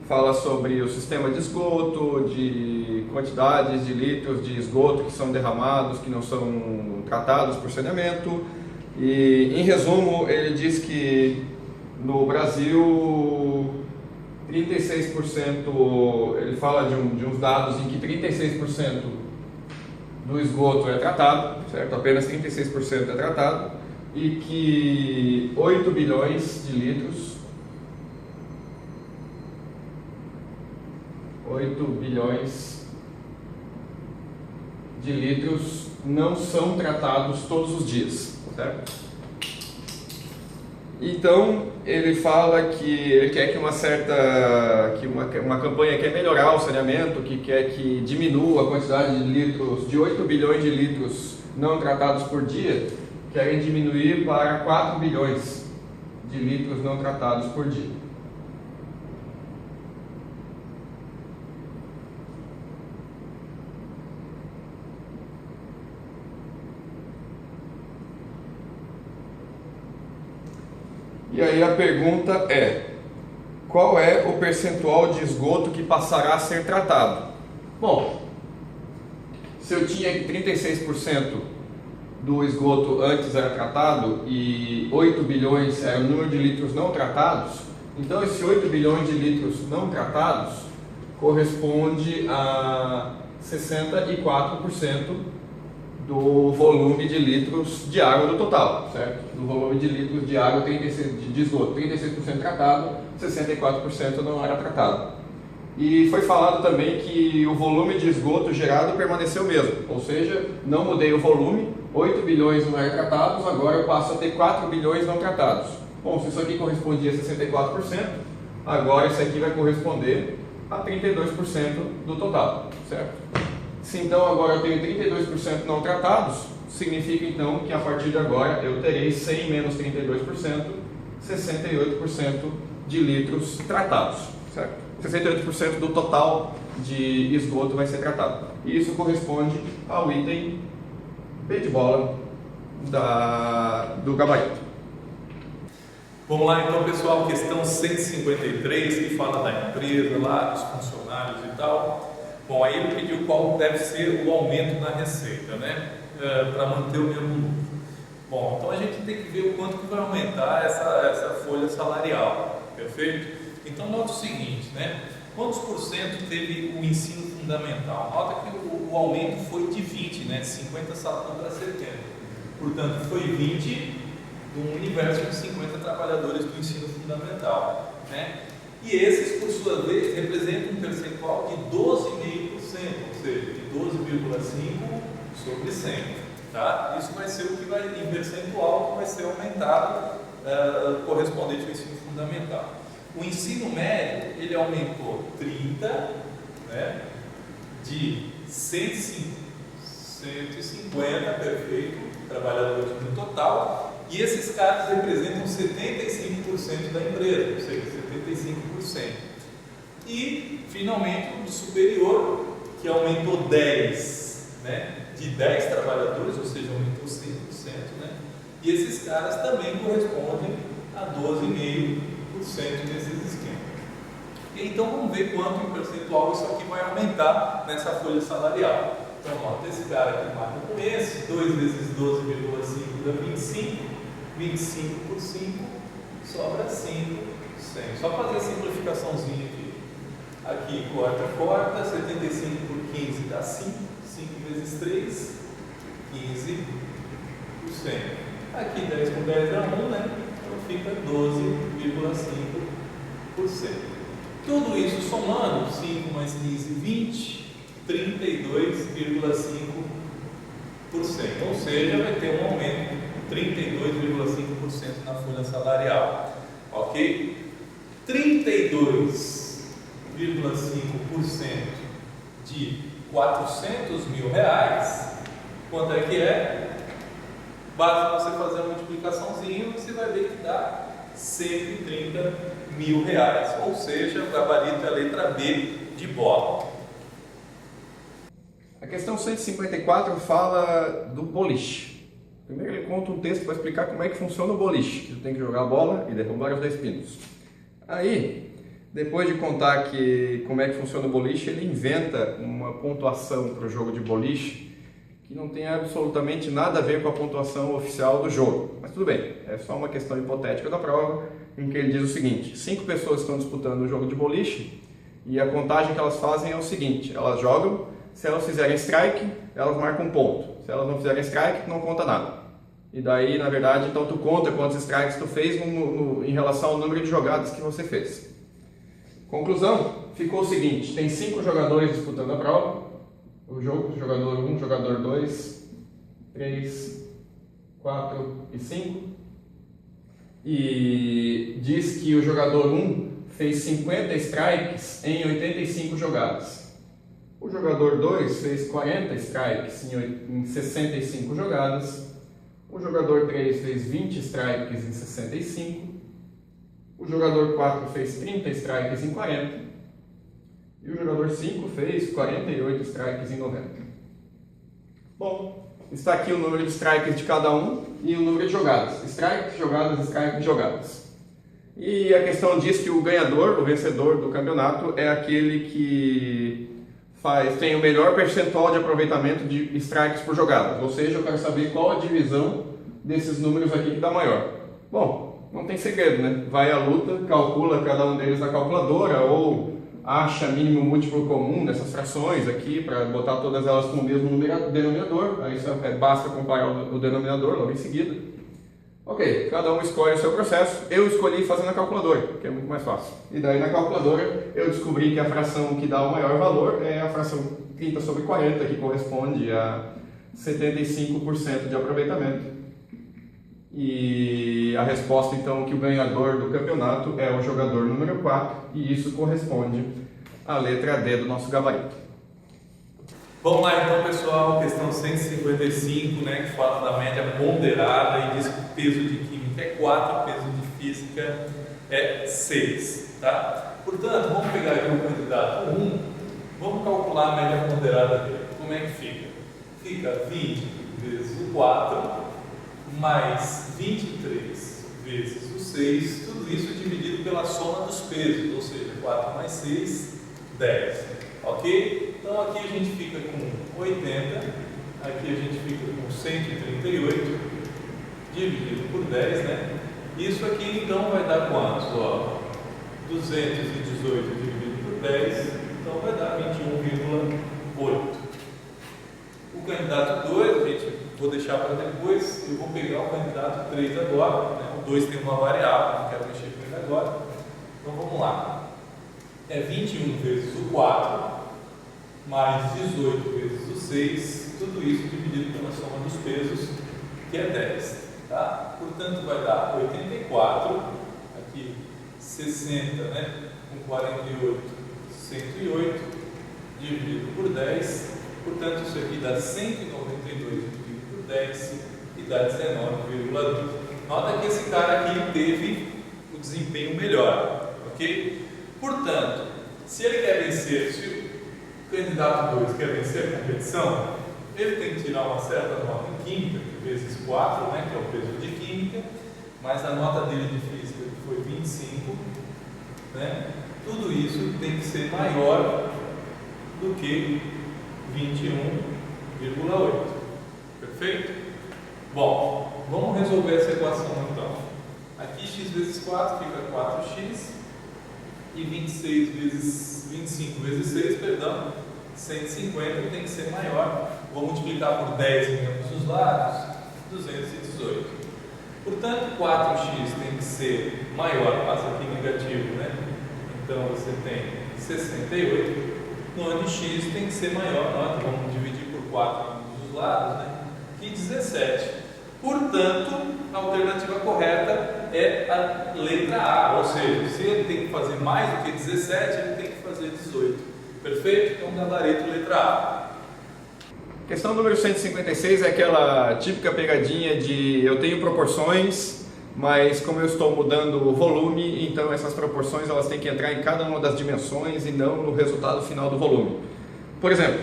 fala sobre o sistema de esgoto, de quantidades de litros de esgoto que são derramados, que não são tratados por saneamento. E, em resumo, ele diz que no Brasil 36%, ele fala de uns dados em que 36% do esgoto é tratado, certo? Apenas 36% é tratado, e que 8 bilhões de litros, 8 bilhões de litros não são tratados todos os dias, certo? Então, ele fala que ele quer que uma campanha quer melhorar o saneamento, que quer que diminua a quantidade de litros, de 8 bilhões de litros não tratados por dia, querem diminuir para 4 bilhões de litros não tratados por dia. E aí a pergunta é: qual é o percentual de esgoto que passará a ser tratado? Bom, se eu tinha que 36% do esgoto antes era tratado e 8 bilhões era o número de litros não tratados, então esses 8 bilhões de litros não tratados corresponde a 64% do volume de litros de água do total, certo? Do volume de litros de água de esgoto, 36% tratado, 64% não era tratado. E foi falado também que o volume de esgoto gerado permaneceu o mesmo, ou seja, não mudei o volume, 8 bilhões não eram tratados, agora eu passo a ter 4 bilhões não tratados. Bom, se isso aqui correspondia a 64%, agora isso aqui vai corresponder a 32% do total, certo? Se então agora eu tenho 32% não tratados, significa então que a partir de agora eu terei 100 menos 32%, 68% de litros tratados, certo? 68% do total de esgoto vai ser tratado. E isso corresponde ao item B de bola do gabarito. Vamos lá então, pessoal, questão 153, que fala da empresa lá, dos funcionários e tal. Bom, aí ele pediu qual deve ser o aumento na receita, né? Para manter o mesmo número. Bom, então a gente tem que ver o quanto que vai aumentar essa folha salarial, perfeito? Então nota o seguinte, né? Quantos por cento teve o ensino fundamental? Nota que o aumento foi de 20, né? De 50 saltou para 70. Portanto, foi 20 do universo de 50 trabalhadores do ensino fundamental, né? E esses, por sua vez, representam um percentual de 12,5%, ou seja, de 12,5 sobre 100. Tá? Isso vai ser o que vai, em percentual, que vai ser aumentado correspondente ao ensino fundamental. O ensino médio, ele aumentou 30, né, de 150, perfeito, trabalhadores no total, e esses caras representam 75% da empresa, ou seja, 75%. E, finalmente, o superior, que aumentou 10, né, de 10 trabalhadores, ou seja, aumentou 100%, né, e esses caras também correspondem a 12,5% desses esquemas. Então, vamos ver quanto em percentual isso aqui vai aumentar nessa folha salarial. Então, ó, esse cara aqui marca com esse, 2 vezes 12,5 dá 25, 25 por 5, sobra 5, 100. Só fazer a simplificaçãozinha aqui. Aqui, corta, 75 por 15 dá 5, 5 vezes 3, 15 por 100. Aqui 10 por 10 dá 1, né? Então fica 12,5%. Tudo isso somando 5 mais 15, 20, 32,5%. Ou seja, vai ter um aumento de 32,5% na folha salarial. Ok? 32,5% de 400 mil reais, quanto é que é? Basta você fazer a multiplicaçãozinha, você vai ver que dá 130 mil reais, ou seja, o gabarito é a letra B de bola. A questão 154 fala do boliche. Primeiro ele conta um texto para explicar como é que funciona o boliche. Você tem que jogar a bola e derrubar os 10 pinos. Aí, depois de contar como é que funciona o boliche, ele inventa uma pontuação para o jogo de boliche que não tem absolutamente nada a ver com a pontuação oficial do jogo. Mas tudo bem, é só uma questão hipotética da prova, em que ele diz o seguinte: 5 pessoas estão disputando o jogo de boliche e a contagem que elas fazem é o seguinte: elas jogam, se elas fizerem strike, elas marcam um ponto. Se elas não fizerem strike, não conta nada. E daí, na verdade, então tu conta quantos strikes tu fez em relação ao número de jogadas que você fez. Conclusão, ficou o seguinte: tem 5 jogadores disputando a prova. O jogo, jogador 1, jogador 2, 3, 4 e 5. E diz que o jogador 1 fez 50 strikes em 85 jogadas. O jogador 2 fez 40 strikes em 65 jogadas. O jogador 3 fez 20 strikes em 65. O jogador 4 fez 30 strikes em 40. E o jogador 5 fez 48 strikes em 90. Bom, está aqui o número de strikes de cada um e o número de jogadas. Strikes, jogadas, strikes, jogadas. E a questão diz que o ganhador, o vencedor do campeonato, é aquele que tem o melhor percentual de aproveitamento de strikes por jogada. Ou seja, eu quero saber qual a divisão desses números aqui que dá maior. Bom, não tem segredo, né? Vai à luta, calcula cada um deles na calculadora ou acha mínimo múltiplo comum dessas frações aqui para botar todas elas com o mesmo denominador. Aí basta comparar o denominador logo em seguida. Ok, cada um escolhe o seu processo. Eu escolhi fazer na calculadora, que é muito mais fácil. E daí na calculadora eu descobri que a fração que dá o maior valor é a fração 30 sobre 40, que corresponde a 75% de aproveitamento. E a resposta então que o ganhador do campeonato é o jogador número 4, e isso corresponde à letra D do nosso gabarito. Vamos lá então, pessoal, questão 155, né, que fala da média ponderada e diz que o peso de química é 4, o peso de física é 6, tá? Portanto, vamos pegar aqui o candidato 1, vamos calcular a média ponderada dele. Como é que fica? Fica 20 vezes o 4 mais 23 vezes o 6, tudo isso dividido pela soma dos pesos, ou seja, 4 mais 6, 10, ok? Então aqui a gente fica com 80, aqui a gente fica com 138, dividido por 10, né? Isso aqui então vai dar quantos? Ó, 218 dividido por 10, então vai dar 21,8. O candidato 2, vou deixar para depois, eu vou pegar o candidato 3 agora, né? O 2 tem uma variável, não quero mexer com ele agora. Então vamos lá. É 21 vezes o 4, mais 18 vezes o 6, tudo isso dividido pela soma dos pesos, que é 10. Tá? Portanto, vai dar 84, aqui 60, né? Com 48, 108, dividido por 10. Portanto, isso aqui dá 192 dividido por 10 e dá 19,2. Nota que esse cara aqui teve o desempenho melhor, ok? Portanto, se ele quer vencer, se o candidato 2 quer vencer a competição, ele tem que tirar uma certa nota em química, vezes 4, né, que é o peso de química, mas a nota dele de física foi 25, né? Tudo isso tem que ser maior do que 21,8. Perfeito? Bom, vamos resolver essa equação então. Aqui x vezes 4 fica 4x e 25 vezes 6, perdão, 150 tem que ser maior. Vou multiplicar por 10 em ambos os lados, 218. Portanto, 4x tem que ser maior, passa aqui negativo, né? Então você tem 68, onde x tem que ser maior, nós vamos dividir por 4 dos lados, né? Que 17. Portanto, a alternativa correta é a letra A, ou seja, se ele tem que fazer mais do que 17, ele tem que fazer 18. Perfeito? Então, gabarito letra A. Questão número 156 é aquela típica pegadinha de eu tenho proporções, mas como eu estou mudando o volume, então essas proporções elas têm que entrar em cada uma das dimensões e não no resultado final do volume. Por exemplo,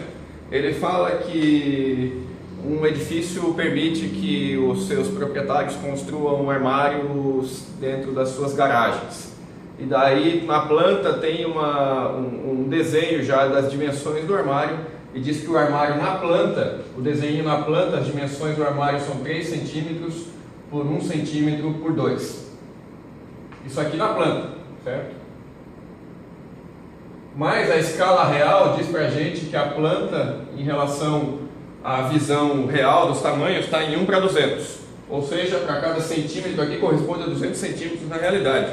ele fala que um edifício permite que os seus proprietários construam armários dentro das suas garagens. E daí na planta tem um desenho já das dimensões do armário e diz que o armário na planta, o desenho na planta, as dimensões do armário são 3 centímetros por 1 centímetro por 2. Isso aqui na planta, certo? Mas a escala real diz pra gente que a planta, em relação à visão real dos tamanhos, está em 1 para 200. Ou seja, para cada centímetro aqui corresponde a 200 centímetros na realidade.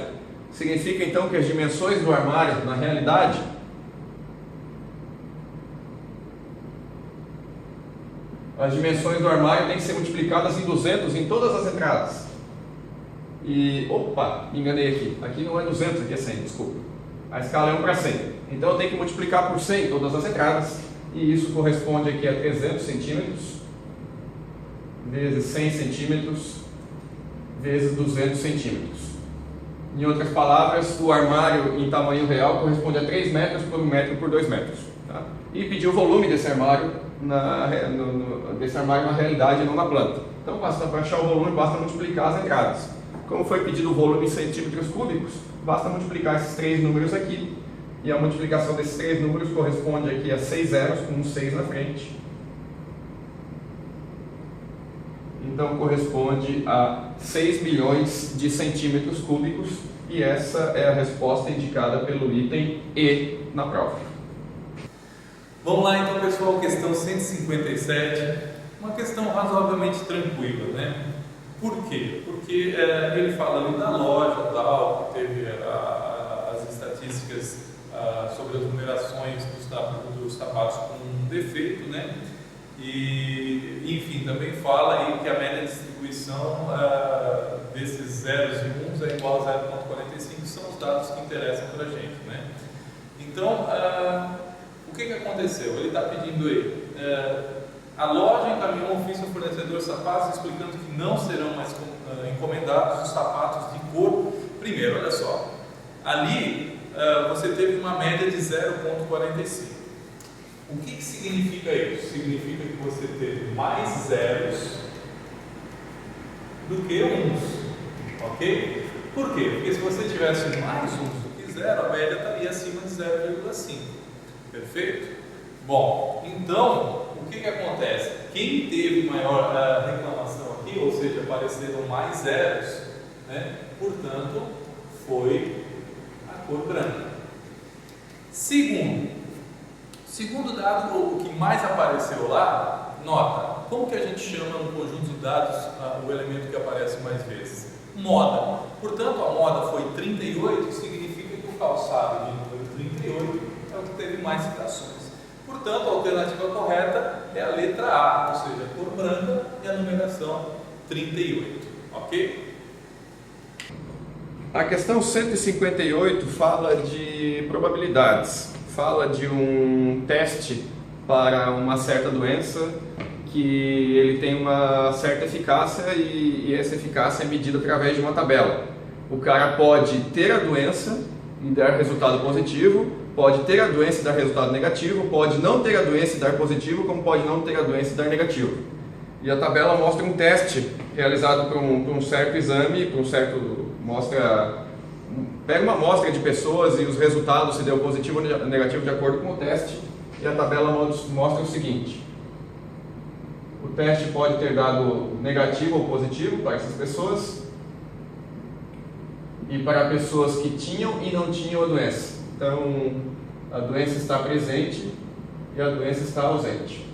Significa então que as dimensões do armário, na realidade, as dimensões do armário têm que ser multiplicadas em 200 em todas as entradas. E, opa, me enganei aqui. Aqui não é 200, aqui é 100, desculpa. A escala é 1 para 100. Então eu tenho que multiplicar por 100 todas as entradas. E isso corresponde aqui a 300 centímetros vezes 100 centímetros vezes 200 centímetros. Em outras palavras, o armário em tamanho real corresponde a 3 metros por 1 metro por 2 metros. Tá? E pedir o volume desse armário na realidade e não na planta. Então, para achar o volume, basta multiplicar as entradas. Como foi pedido o volume em centímetros cúbicos, basta multiplicar esses 3 números aqui. E a multiplicação desses 3 números corresponde aqui a 6 zeros com um 6 na frente. Então corresponde a 6 milhões de centímetros cúbicos. E essa é a resposta indicada pelo item E na prova. Vamos lá então, pessoal, questão 157. Uma questão razoavelmente tranquila, né? Por quê? Porque ele fala ali da loja, tal, que teve as estatísticas sobre as numerações dos sapatos com um defeito, né? E, enfim, também fala aí que a média de distribuição desses zeros e uns é igual a 0,45, que são os dados que interessam para a gente, né? Então, o que aconteceu? Ele está pedindo aí, a loja encaminhou um ofício ao fornecedor de sapatos explicando que não serão mais encomendados os sapatos de cor. Primeiro, olha só, ali você teve uma média de 0,45. O que significa isso? Significa que você teve mais zeros do que uns, ok? Por quê? Porque se você tivesse mais uns do que zero, a média estaria acima de 0,5, perfeito? Bom, então, o que acontece? Quem teve maior reclamação aqui, ou seja, apareceram mais zeros, né? Portanto, foi a cor branca. Segundo dado, o que mais apareceu lá, nota, como que a gente chama no conjunto de dados o elemento que aparece mais vezes? Moda. Portanto, a moda foi 38, significa que o calçado de número 38 é o que teve mais citações. Portanto, a alternativa correta é a letra A, ou seja, a cor branca e a numeração 38, ok? A questão 158 fala de probabilidades. Fala de um teste para uma certa doença que ele tem uma certa eficácia e essa eficácia é medida através de uma tabela. O cara pode ter a doença e dar resultado positivo, pode ter a doença e dar resultado negativo, pode não ter a doença e dar positivo, como pode não ter a doença e dar negativo. E a tabela mostra um teste realizado para um certo exame, pega uma amostra de pessoas e os resultados, se deu positivo ou negativo de acordo com o teste, e a tabela mostra o seguinte: o teste pode ter dado negativo ou positivo para essas pessoas e para pessoas que tinham e não tinham a doença. Então, a doença está presente e a doença está ausente.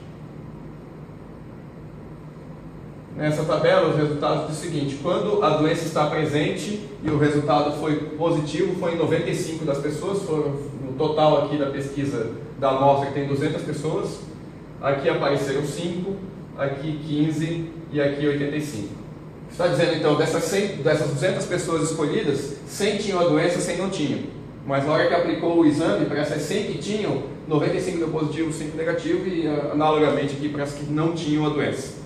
nessa tabela os resultados do seguinte: quando a doença está presente e o resultado foi positivo, foi em 95 das pessoas, foram no total aqui da pesquisa da amostra que tem 200 pessoas, aqui apareceram 5, aqui 15 e aqui 85. Está dizendo então, dessas 200 pessoas escolhidas, 100 tinham a doença, 100 não tinham. Mas na hora que aplicou o exame, para essas 100 que tinham, 95 deu positivo, 5 negativo, e analogamente aqui para as que não tinham a doença.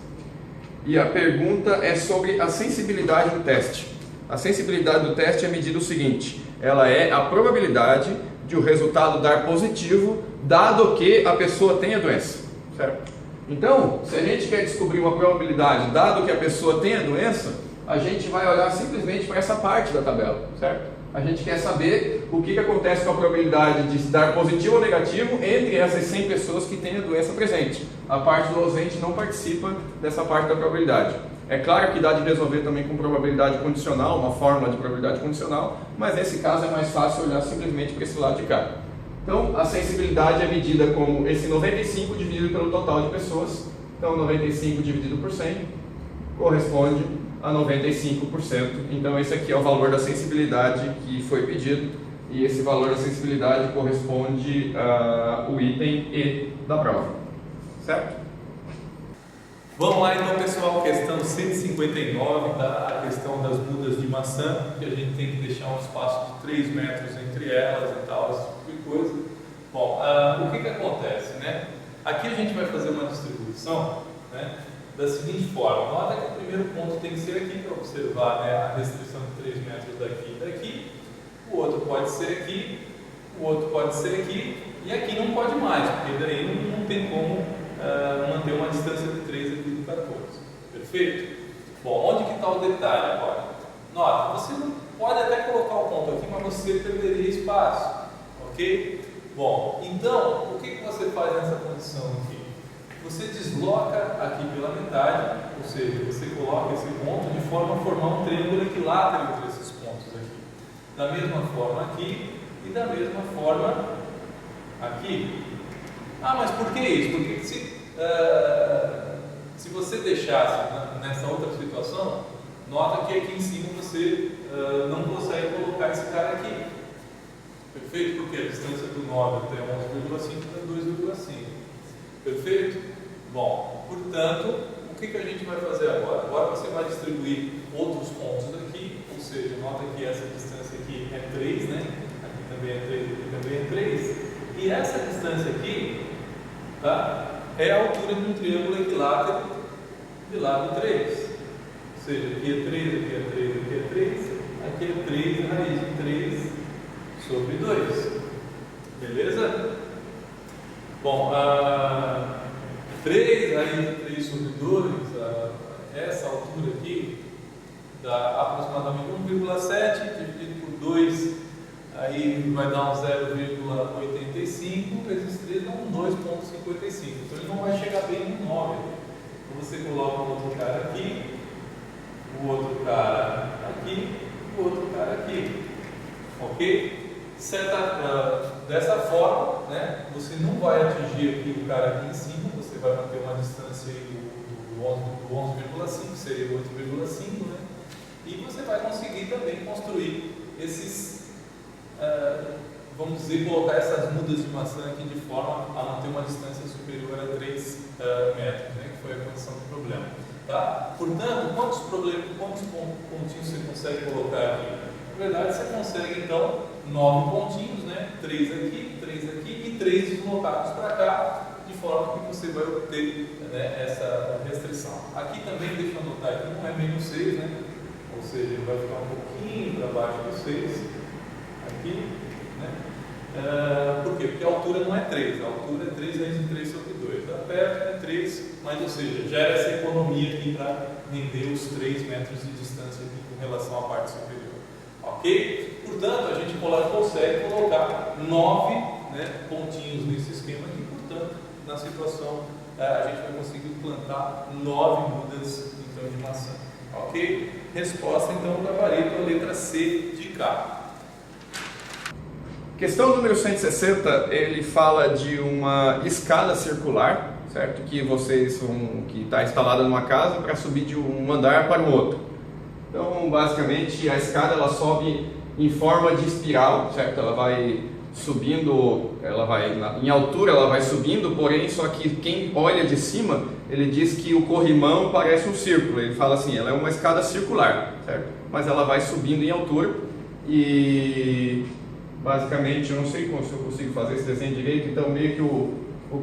E a pergunta é sobre a sensibilidade do teste. A sensibilidade do teste é medida o seguinte: ela é a probabilidade de o resultado dar positivo, dado que a pessoa tem a doença, certo? Então, se a gente quer descobrir uma probabilidade, dado que a pessoa tem a doença, a gente vai olhar simplesmente para essa parte da tabela, certo? A gente quer saber o que acontece com a probabilidade de dar positivo ou negativo entre essas 100 pessoas que têm a doença presente. A parte do ausente não participa dessa parte da probabilidade. É claro que dá de resolver também com probabilidade condicional, uma fórmula de probabilidade condicional, mas nesse caso é mais fácil olhar simplesmente para esse lado de cá. Então, a sensibilidade é medida como esse 95 dividido pelo total de pessoas. Então, 95 dividido por 100 corresponde a 95%. Então, esse aqui é o valor da sensibilidade que foi pedido. E esse valor da sensibilidade corresponde ao item E da prova. Certo? Vamos lá então, pessoal, questão 159, a questão das mudas de maçã, que a gente tem que deixar um espaço de 3 metros entre elas e tal, esse tipo de coisa. Bom, o que acontece, né? Aqui a gente vai fazer uma distribuição, né, da seguinte forma: nota que o primeiro ponto tem que ser aqui para observar, né, a restrição de 3 metros daqui e daqui, o outro pode ser aqui, o outro pode ser aqui, e aqui não pode mais, porque daí não tem como manter uma distância de 3 aqui do 14. Perfeito? Bom, onde que está o detalhe agora? Nota, você não pode até colocar o ponto aqui, mas você perderia espaço. Ok? Bom, então, o que você faz nessa condição aqui? Você desloca aqui pela metade, ou seja, você coloca esse ponto de forma a formar um triângulo equilátero entre esses pontos aqui. Da mesma forma aqui e da mesma forma aqui. Mas por que isso? Porque se você deixasse nessa outra situação, nota que aqui em cima você não consegue colocar esse cara aqui. Perfeito? Porque a distância do 9 até 11,5 é 2,5. Perfeito? Bom, portanto, o que a gente vai fazer agora? Agora você vai distribuir outros pontos aqui, ou seja, nota que essa distância aqui é 3, né? Aqui também é 3, aqui também é 3. E essa distância aqui, tá, é a altura de um triângulo equilátero de lado 3. Ou seja, aqui é 3, aqui é 3, aqui é 3, aqui é 3 raiz de 3 sobre 2. Beleza? Bom, 3 raiz de 3 sobre 2, essa altura aqui dá aproximadamente 1,7 dividido por 2, aí vai dar um 0,85, vezes 3 dá um 2,55. Então ele não vai chegar bem no 9. Então você coloca o outro cara aqui, o outro cara aqui, o outro cara aqui. Ok? Dessa forma, né, você não vai atingir aqui o cara aqui em cima, você vai manter uma distância aí do 11,5, seria 8,5, né? E você vai conseguir também construir esses, vamos dizer, colocar essas mudas de maçã aqui de forma a manter uma distância superior a 3 metros, né, que foi a condição do problema. Tá? Portanto, quantos pontinhos você consegue colocar aqui? Na verdade, você consegue então 9 pontinhos, né? 3 aqui e 3 deslocados para cá, de forma que você vai obter, né, essa restrição. Aqui também, deixa eu anotar aqui, não é menos 6, né? Ou seja, ele vai ficar um pouquinho para baixo do 6, aqui, né? Por quê? Porque a altura não é 3, a altura é 3 raiz de 3 sobre 2. Está perto, é 3, mas, ou seja, gera essa economia aqui para render os 3 metros de distância aqui com relação à parte superior. Ok? Portanto, a gente consegue colocar 9, né, pontinhos nesse esquema aqui, portanto, na situação, a gente vai conseguir plantar 9 mudas então, de maçã. Ok? Resposta então do gabarito, a letra C de cá. Questão número 160, ele fala de uma escada circular, certo? Que que está instalada numa casa para subir de um andar para o outro. Então, basicamente, a escada ela sobe em forma de espiral, certo? Ela vai subindo, em altura ela vai subindo, porém, só que quem olha de cima, ele diz que o corrimão parece um círculo. Ele fala assim, ela é uma escada circular, certo? Mas ela vai subindo em altura e, basicamente, eu não sei se eu consigo fazer esse desenho direito, então meio que o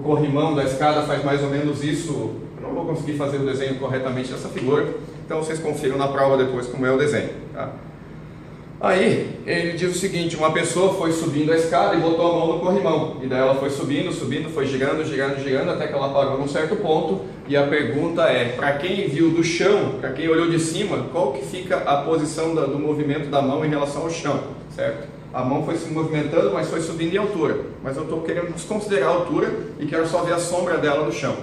corrimão da escada faz mais ou menos isso. Eu não vou conseguir fazer o desenho corretamente dessa figura, então vocês confiram na prova depois como é o desenho, tá? Aí, ele diz o seguinte, uma pessoa foi subindo a escada e botou a mão no corrimão, e daí ela foi subindo, foi girando, até que ela parou num certo ponto, e a pergunta é, para quem viu do chão, para quem olhou de cima, qual que fica a posição do movimento da mão em relação ao chão, certo? A mão foi se movimentando, mas foi subindo em altura, mas eu estou querendo desconsiderar a altura e quero só ver a sombra dela no chão.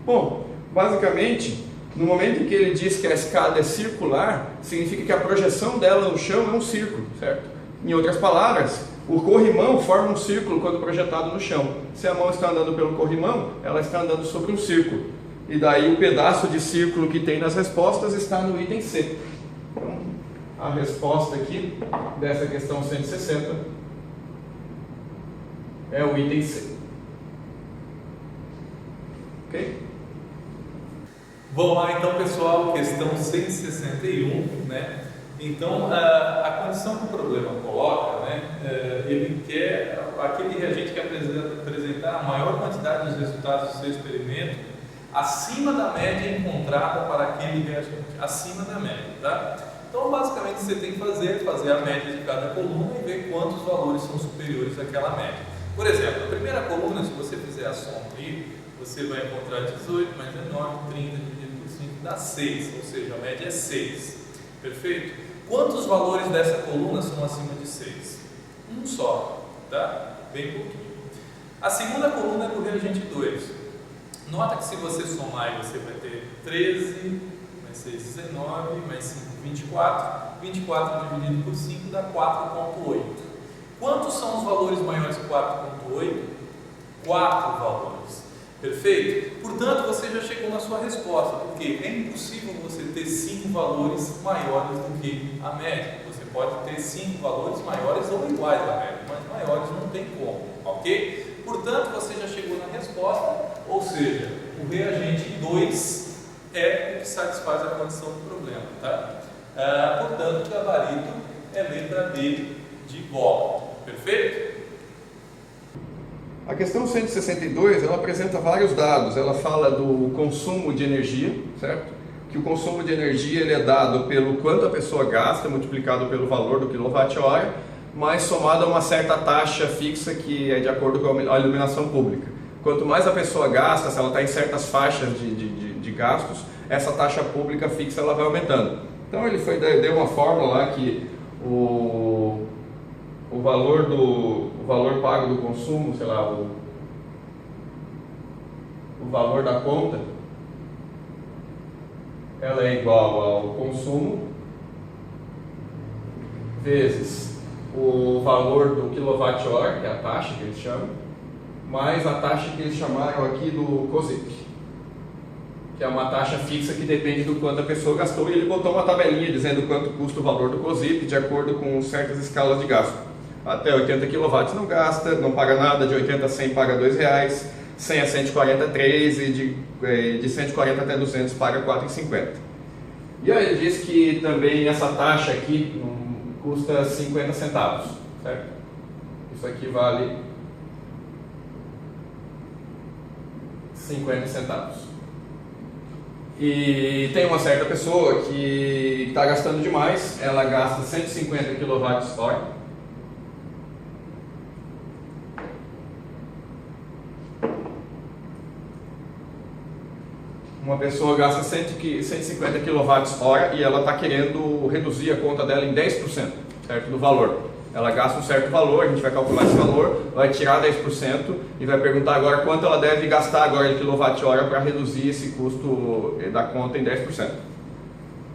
Bom, basicamente, no momento em que ele diz que a escada é circular, significa que a projeção dela no chão é um círculo, certo? Em outras palavras, o corrimão forma um círculo quando projetado no chão. Se a mão está andando pelo corrimão, ela está andando sobre um círculo. E daí o pedaço de círculo que tem nas respostas está no item C. Então, a resposta aqui dessa questão 160 é o item C. Ok? Vamos lá então, pessoal, questão 161, né? Então, a condição que o problema coloca, né? Ele quer, aquele reagente que apresentar a maior quantidade dos resultados do seu experimento acima da média encontrada para aquele reagente, acima da média, tá? Então, basicamente, você tem que fazer a média de cada coluna e ver quantos valores são superiores àquela média. Por exemplo, a primeira coluna, se você fizer a soma aí, você vai encontrar 18 mais 19, 30 dividido por 5 dá 6, ou seja, a média é 6. Perfeito? Quantos valores dessa coluna são acima de 6? Um só, tá? Bem pouquinho. A segunda coluna é do reagente 2. Nota que se você somar, você vai ter 13, mais 6, 19, mais 5, 24. 24 dividido por 5 dá 4,8. Quantos são os valores maiores que 4,8? 4 valores. Perfeito? Portanto, você já chegou na sua resposta, porque é impossível você ter 5 valores maiores do que a média. Você pode ter 5 valores maiores ou iguais à média, mas maiores não tem como, ok? Portanto, você já chegou na resposta, ou seja, o reagente 2 é o que satisfaz a condição do problema, tá? Portanto, o gabarito é letra D de bola, perfeito? A questão 162, ela apresenta vários dados. Ela fala do consumo de energia, certo? Que o consumo de energia ele é dado pelo quanto a pessoa gasta, multiplicado pelo valor do quilowatt-hora, mas somado a uma certa taxa fixa que é de acordo com a iluminação pública. Quanto mais a pessoa gasta, se ela está em certas faixas de gastos, essa taxa pública fixa ela vai aumentando. Então ele deu uma fórmula lá que o valor pago do consumo, sei lá, o valor da conta, ela é igual ao consumo vezes o valor do quilowatt-hora, que é a taxa que eles chamam, mais a taxa que eles chamaram aqui do COSIP, que é uma taxa fixa que depende do quanto a pessoa gastou, e ele botou uma tabelinha dizendo quanto custa o valor do COSIP de acordo com certas escalas de gasto. Até 80 kW não gasta, não paga nada, de 80 a 100 paga R$2, 100 a 140 3 e de 140 até 200 paga R$4,50. E aí ele diz que também essa taxa aqui custa 50 centavos, certo? Isso aqui vale 50 centavos. E tem uma certa pessoa que está gastando demais, ela gasta 150 kWh. Uma pessoa gasta 150 kWh e ela está querendo reduzir a conta dela em 10%, certo? Do valor. Ela gasta um certo valor, a gente vai calcular esse valor, vai tirar 10% e vai perguntar agora quanto ela deve gastar agora em kWh para reduzir esse custo da conta em 10%.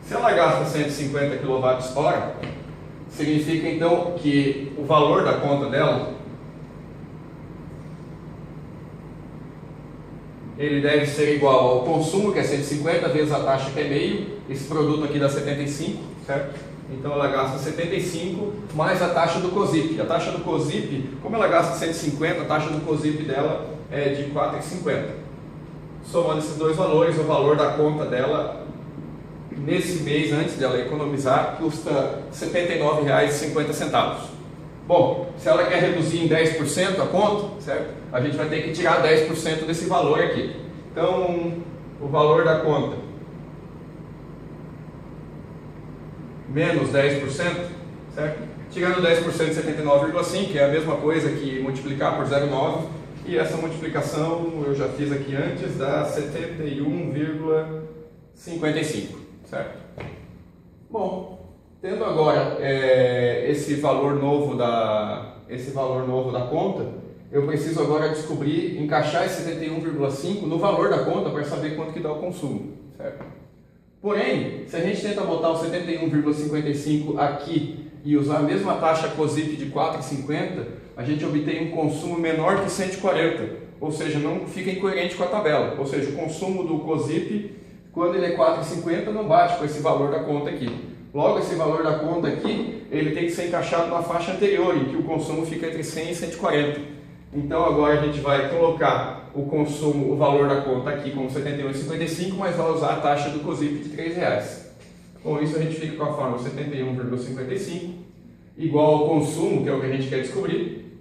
Se ela gasta 150 kWh, significa então que o valor da conta dela ele deve ser igual ao consumo, que é 150, vezes a taxa, que é meio. Esse produto aqui dá 75, certo? Então ela gasta 75 mais a taxa do COSIP. A taxa do COSIP, como ela gasta 150, a taxa do COSIP dela é de 4,50. Somando esses dois valores, o valor da conta dela nesse mês, antes dela economizar, custa R$ 79,50. Bom, se ela quer reduzir em 10% a conta, certo? A gente vai ter que tirar 10% desse valor aqui. Então, o valor da conta menos 10%, certo? Tirando 10% de 79,5, que é a mesma coisa que multiplicar por 0,9, e essa multiplicação eu já fiz aqui antes, dá 71,55, certo? Bom, tendo agora esse valor novo da conta, eu preciso agora descobrir, encaixar esse 71,5 no valor da conta para saber quanto que dá o consumo, certo? Porém, se a gente tenta botar o 71,55 aqui e usar a mesma taxa COSIP de 4,50, a gente obtém um consumo menor que 140, ou seja, não fica incoerente com a tabela. Ou seja, o consumo do COSIP, quando ele é 4,50, não bate com esse valor da conta aqui. Logo, esse valor da conta aqui, ele tem que ser encaixado na faixa anterior, em que o consumo fica entre 100 e 140. Então agora a gente vai colocar o consumo, o valor da conta aqui como 71,55, mas vai usar a taxa do COSIP de R$3. Com isso a gente fica com a fórmula 71,55 igual ao consumo, que é o que a gente quer descobrir,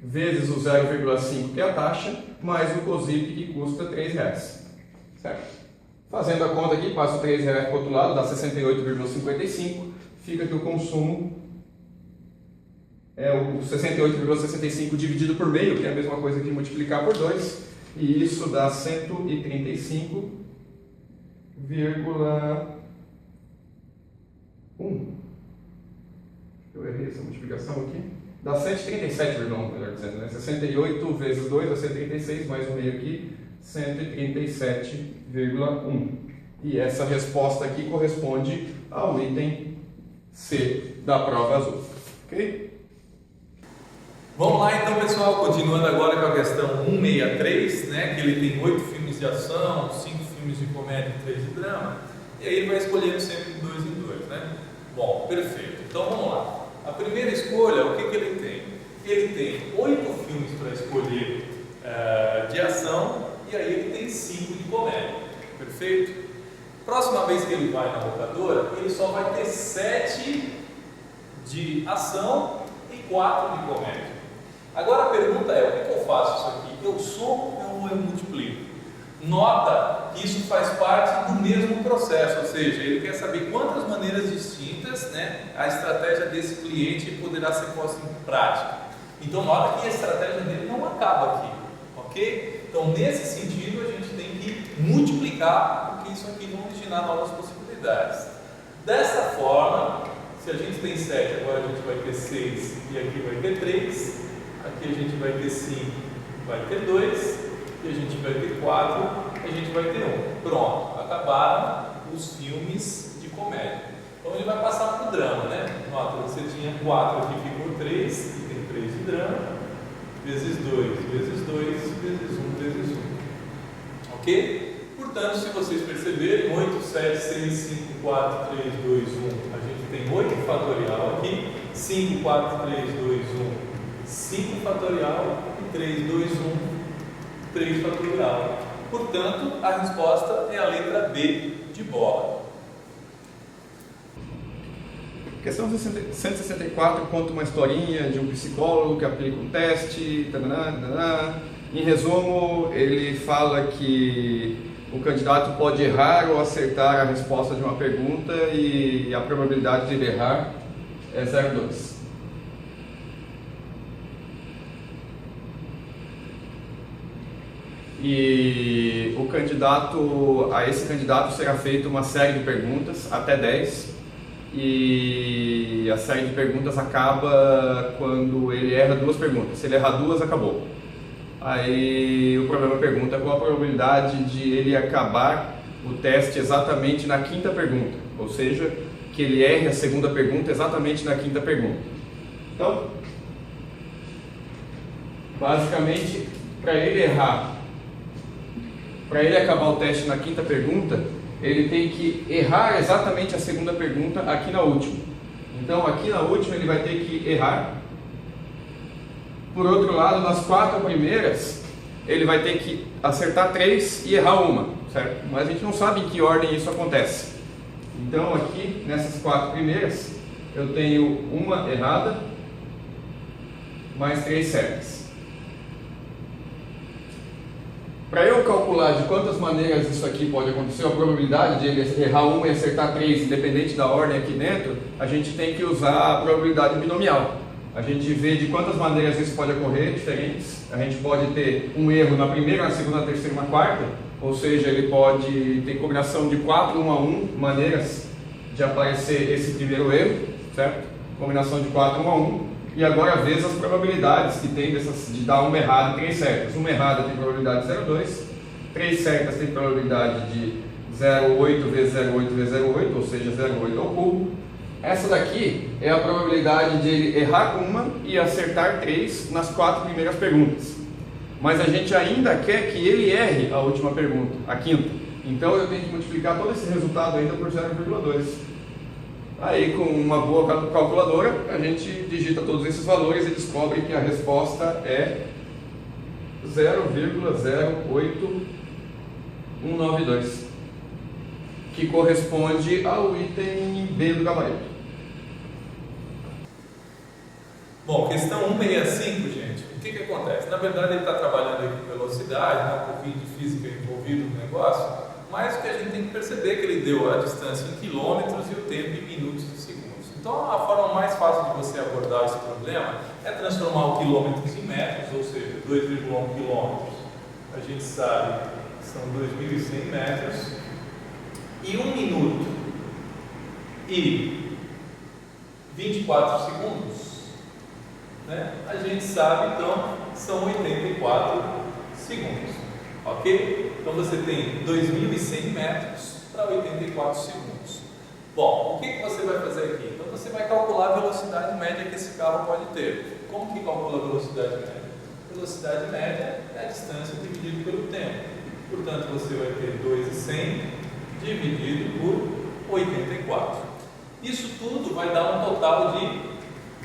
vezes o 0,5, que é a taxa, mais o COSIP, que custa R$3. Certo? Fazendo a conta aqui, passa o R$3 para o outro lado, dá 68,55, fica que o consumo é o 68,65 dividido por meio, que é a mesma coisa que multiplicar por 2, e isso dá 135,1. Eu errei essa multiplicação aqui. Dá 137,1, melhor dizendo, né? 68 vezes 2 dá 136, mais um meio aqui, 137,1. E essa resposta aqui corresponde ao item C da prova azul. Ok? Vamos lá então, pessoal, continuando agora com a questão 163, né, que ele tem 8 filmes de ação, 5 filmes de comédia e 3 de drama, e aí ele vai escolhendo sempre de 2 em 2, né? Bom, perfeito. Então vamos lá. A primeira escolha, o que ele tem? Ele tem 8 filmes para escolher de ação, e aí ele tem 5 de comédia, perfeito? Próxima vez que ele vai na locadora, ele só vai ter 7 de ação e 4 de comédia. Agora a pergunta é, o que eu faço isso aqui? Eu somo ou eu multiplico? Nota que isso faz parte do mesmo processo, ou seja, ele quer saber quantas maneiras distintas, né, a estratégia desse cliente poderá ser posta em prática. Então nota que a estratégia dele não acaba aqui, ok? Então nesse sentido a gente tem que multiplicar, porque isso aqui vai originar novas possibilidades. Dessa forma, se a gente tem 7, agora a gente vai ter 6 e aqui vai ter 3. Aqui a gente vai ter 5, vai ter 2, e a gente vai ter 4, e a gente vai ter 1. Pronto, acabaram os filmes de comédia. Então ele vai passar para o drama, né? Nota, você tinha 4 aqui, ficou 3, e tem 3 de drama, vezes 2, vezes 2, vezes 1, vezes 1. Ok? Portanto, se vocês perceberem, 8, 7, 6, 5, 4, 3, 2, 1, a gente tem 8 fatorial aqui, 5, 4, 3, 2, 1. 5 fatorial e 3, 2, 1, 3 fatorial. Portanto, a resposta é a letra B de bola. Questão 164 conta uma historinha de um psicólogo que aplica um teste. Em resumo, ele fala que o candidato pode errar ou acertar a resposta de uma pergunta e a probabilidade de ele errar é 0,2. E a esse candidato será feita uma série de perguntas, até 10, e a série de perguntas acaba quando ele erra 2 perguntas. Se ele errar 2, acabou. Aí o problema pergunta qual a probabilidade de ele acabar o teste exatamente na 5ª pergunta, ou seja, que ele erre a 2ª pergunta exatamente na 5ª pergunta. Então, basicamente, para ele errar para ele acabar o teste na quinta pergunta, ele tem que errar exatamente a segunda pergunta aqui na última. Então aqui na última ele vai ter que errar. Por outro lado, nas 4 primeiras, ele vai ter que acertar 3 e errar uma, certo? Mas a gente não sabe em que ordem isso acontece. Então aqui, nessas 4 primeiras, eu tenho uma errada, mais 3 certas. Para eu calcular de quantas maneiras isso aqui pode acontecer, a probabilidade de ele errar uma e acertar 3, independente da ordem aqui dentro, a gente tem que usar a probabilidade binomial. A gente vê de quantas maneiras isso pode ocorrer, diferentes. A gente pode ter um erro na primeira, na segunda, na terceira e na quarta, ou seja, ele pode ter combinação de 4, 1 a 1 maneiras de aparecer esse primeiro erro, certo? Combinação de 4, 1 a 1. E agora veja as probabilidades que tem de dar uma errada e 3 certas. Uma errada tem probabilidade de 0,2, 3 certas tem probabilidade de 0,8 vezes 0,8 vezes 0,8, ou seja, 0,8 ao cubo. Essa daqui é a probabilidade de ele errar uma e acertar 3 nas 4 primeiras perguntas. Mas a gente ainda quer que ele erre a última pergunta, a quinta. Então eu tenho que multiplicar todo esse resultado ainda por 0,2. Aí com uma boa calculadora, a gente digita todos esses valores e descobre que a resposta é 0,08192, que corresponde ao item B do gabarito. Bom, questão 165, gente. O que acontece? Na verdade, ele está trabalhando aqui com velocidade, né, um pouquinho de física envolvido no negócio, mas o que a gente tem que perceber é que ele deu a distância em quilômetros e o tempo em minutos e segundos. Então, a forma mais fácil de você abordar esse problema é transformar o quilômetros em metros, ou seja, 2,1 quilômetros. A gente sabe que são 2.100 metros. E 1 minuto e 24 segundos, né? A gente sabe, então, são 84 segundos. Ok? Então você tem 2.100 metros para 84 segundos. Bom, o que você vai fazer aqui? Então você vai calcular a velocidade média que esse carro pode ter. Como que calcula a velocidade média? Velocidade média é a distância dividida pelo tempo. Portanto, você vai ter 2.100 dividido por 84. Isso tudo vai dar um total de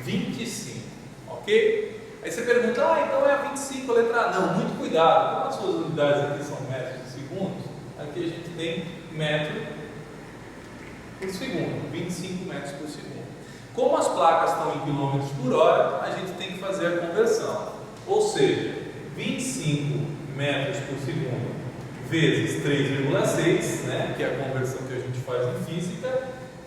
25. Ok? Aí você pergunta, então é a 25 a letra A. Não, muito cuidado, como as suas unidades aqui são metros e segundos, aqui a gente tem metro por segundo, 25 metros por segundo. Como as placas estão em quilômetros por hora, a gente tem que fazer a conversão. Ou seja, 25 metros por segundo vezes 3,6, né, que é a conversão que a gente faz em física,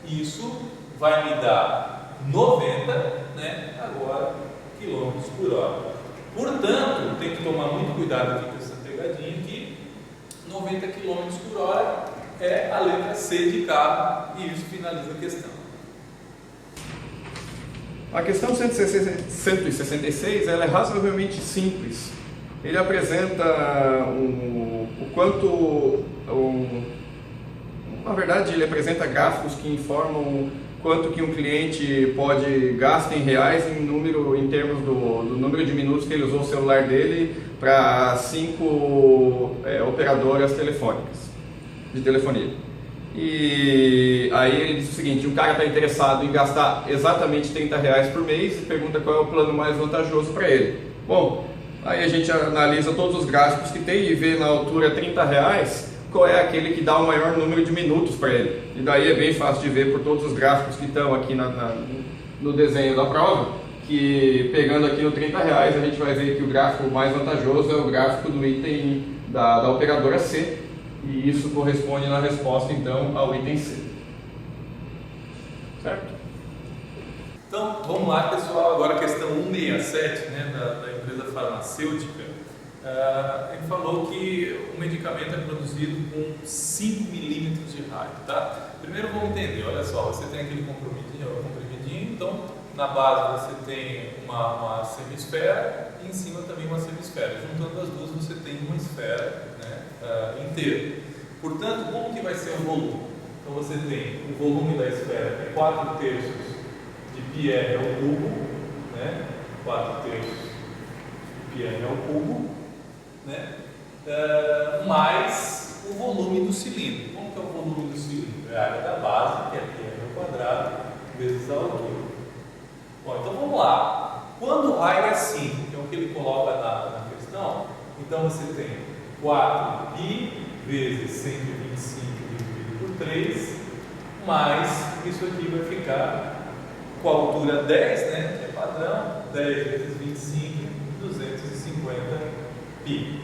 isso vai me dar 90, né, agora, quilômetros por hora. Portanto, tem que tomar muito cuidado aqui com essa pegadinha aqui. 90 km por hora é a letra C de carro e isso finaliza a questão. A questão 166 ela é razoavelmente simples. Ele apresenta o quanto, na verdade, ele apresenta gráficos que informam quanto que um cliente pode gastar em reais em termos do número de minutos que ele usou o celular dele para 5 operadoras telefônicas de telefonia. E aí ele diz o seguinte: um cara está interessado em gastar exatamente R$30 por mês e pergunta qual é o plano mais vantajoso para ele. Bom, aí a gente analisa todos os gráficos que tem e vê na altura R$30 qual é aquele que dá o maior número de minutos para ele. E daí é bem fácil de ver por todos os gráficos que estão aqui no desenho da prova, que pegando aqui no R$30 a gente vai ver que o gráfico mais vantajoso é o gráfico do item da operadora C, e isso corresponde na resposta então ao item C. Certo? Então, vamos lá, pessoal, agora a questão 167, né, da empresa farmacêutica. Ele falou que o medicamento é produzido com 5 milímetros de raio, tá? Primeiro vamos entender, olha só, você tem aquele comprimidinho, então na base você tem uma semisfera e em cima também uma semisfera. Juntando as duas você tem uma esfera, né, inteira. Portanto, como que vai ser o volume? Então você tem o volume da esfera, que é 4/3 de πr ao cubo, né? 4/3 de πr ao cubo, né? Mais volume do cilindro. Como que é o volume do cilindro? É a área da base, que é πr ao quadrado, vezes a altura. Bom, então vamos lá. Quando o raio é 5, que é o que ele coloca na questão, então você tem 4π vezes 125 dividido por 3, mais isso aqui vai ficar com a altura 10, né, que é padrão, 10 vezes 25, 250π.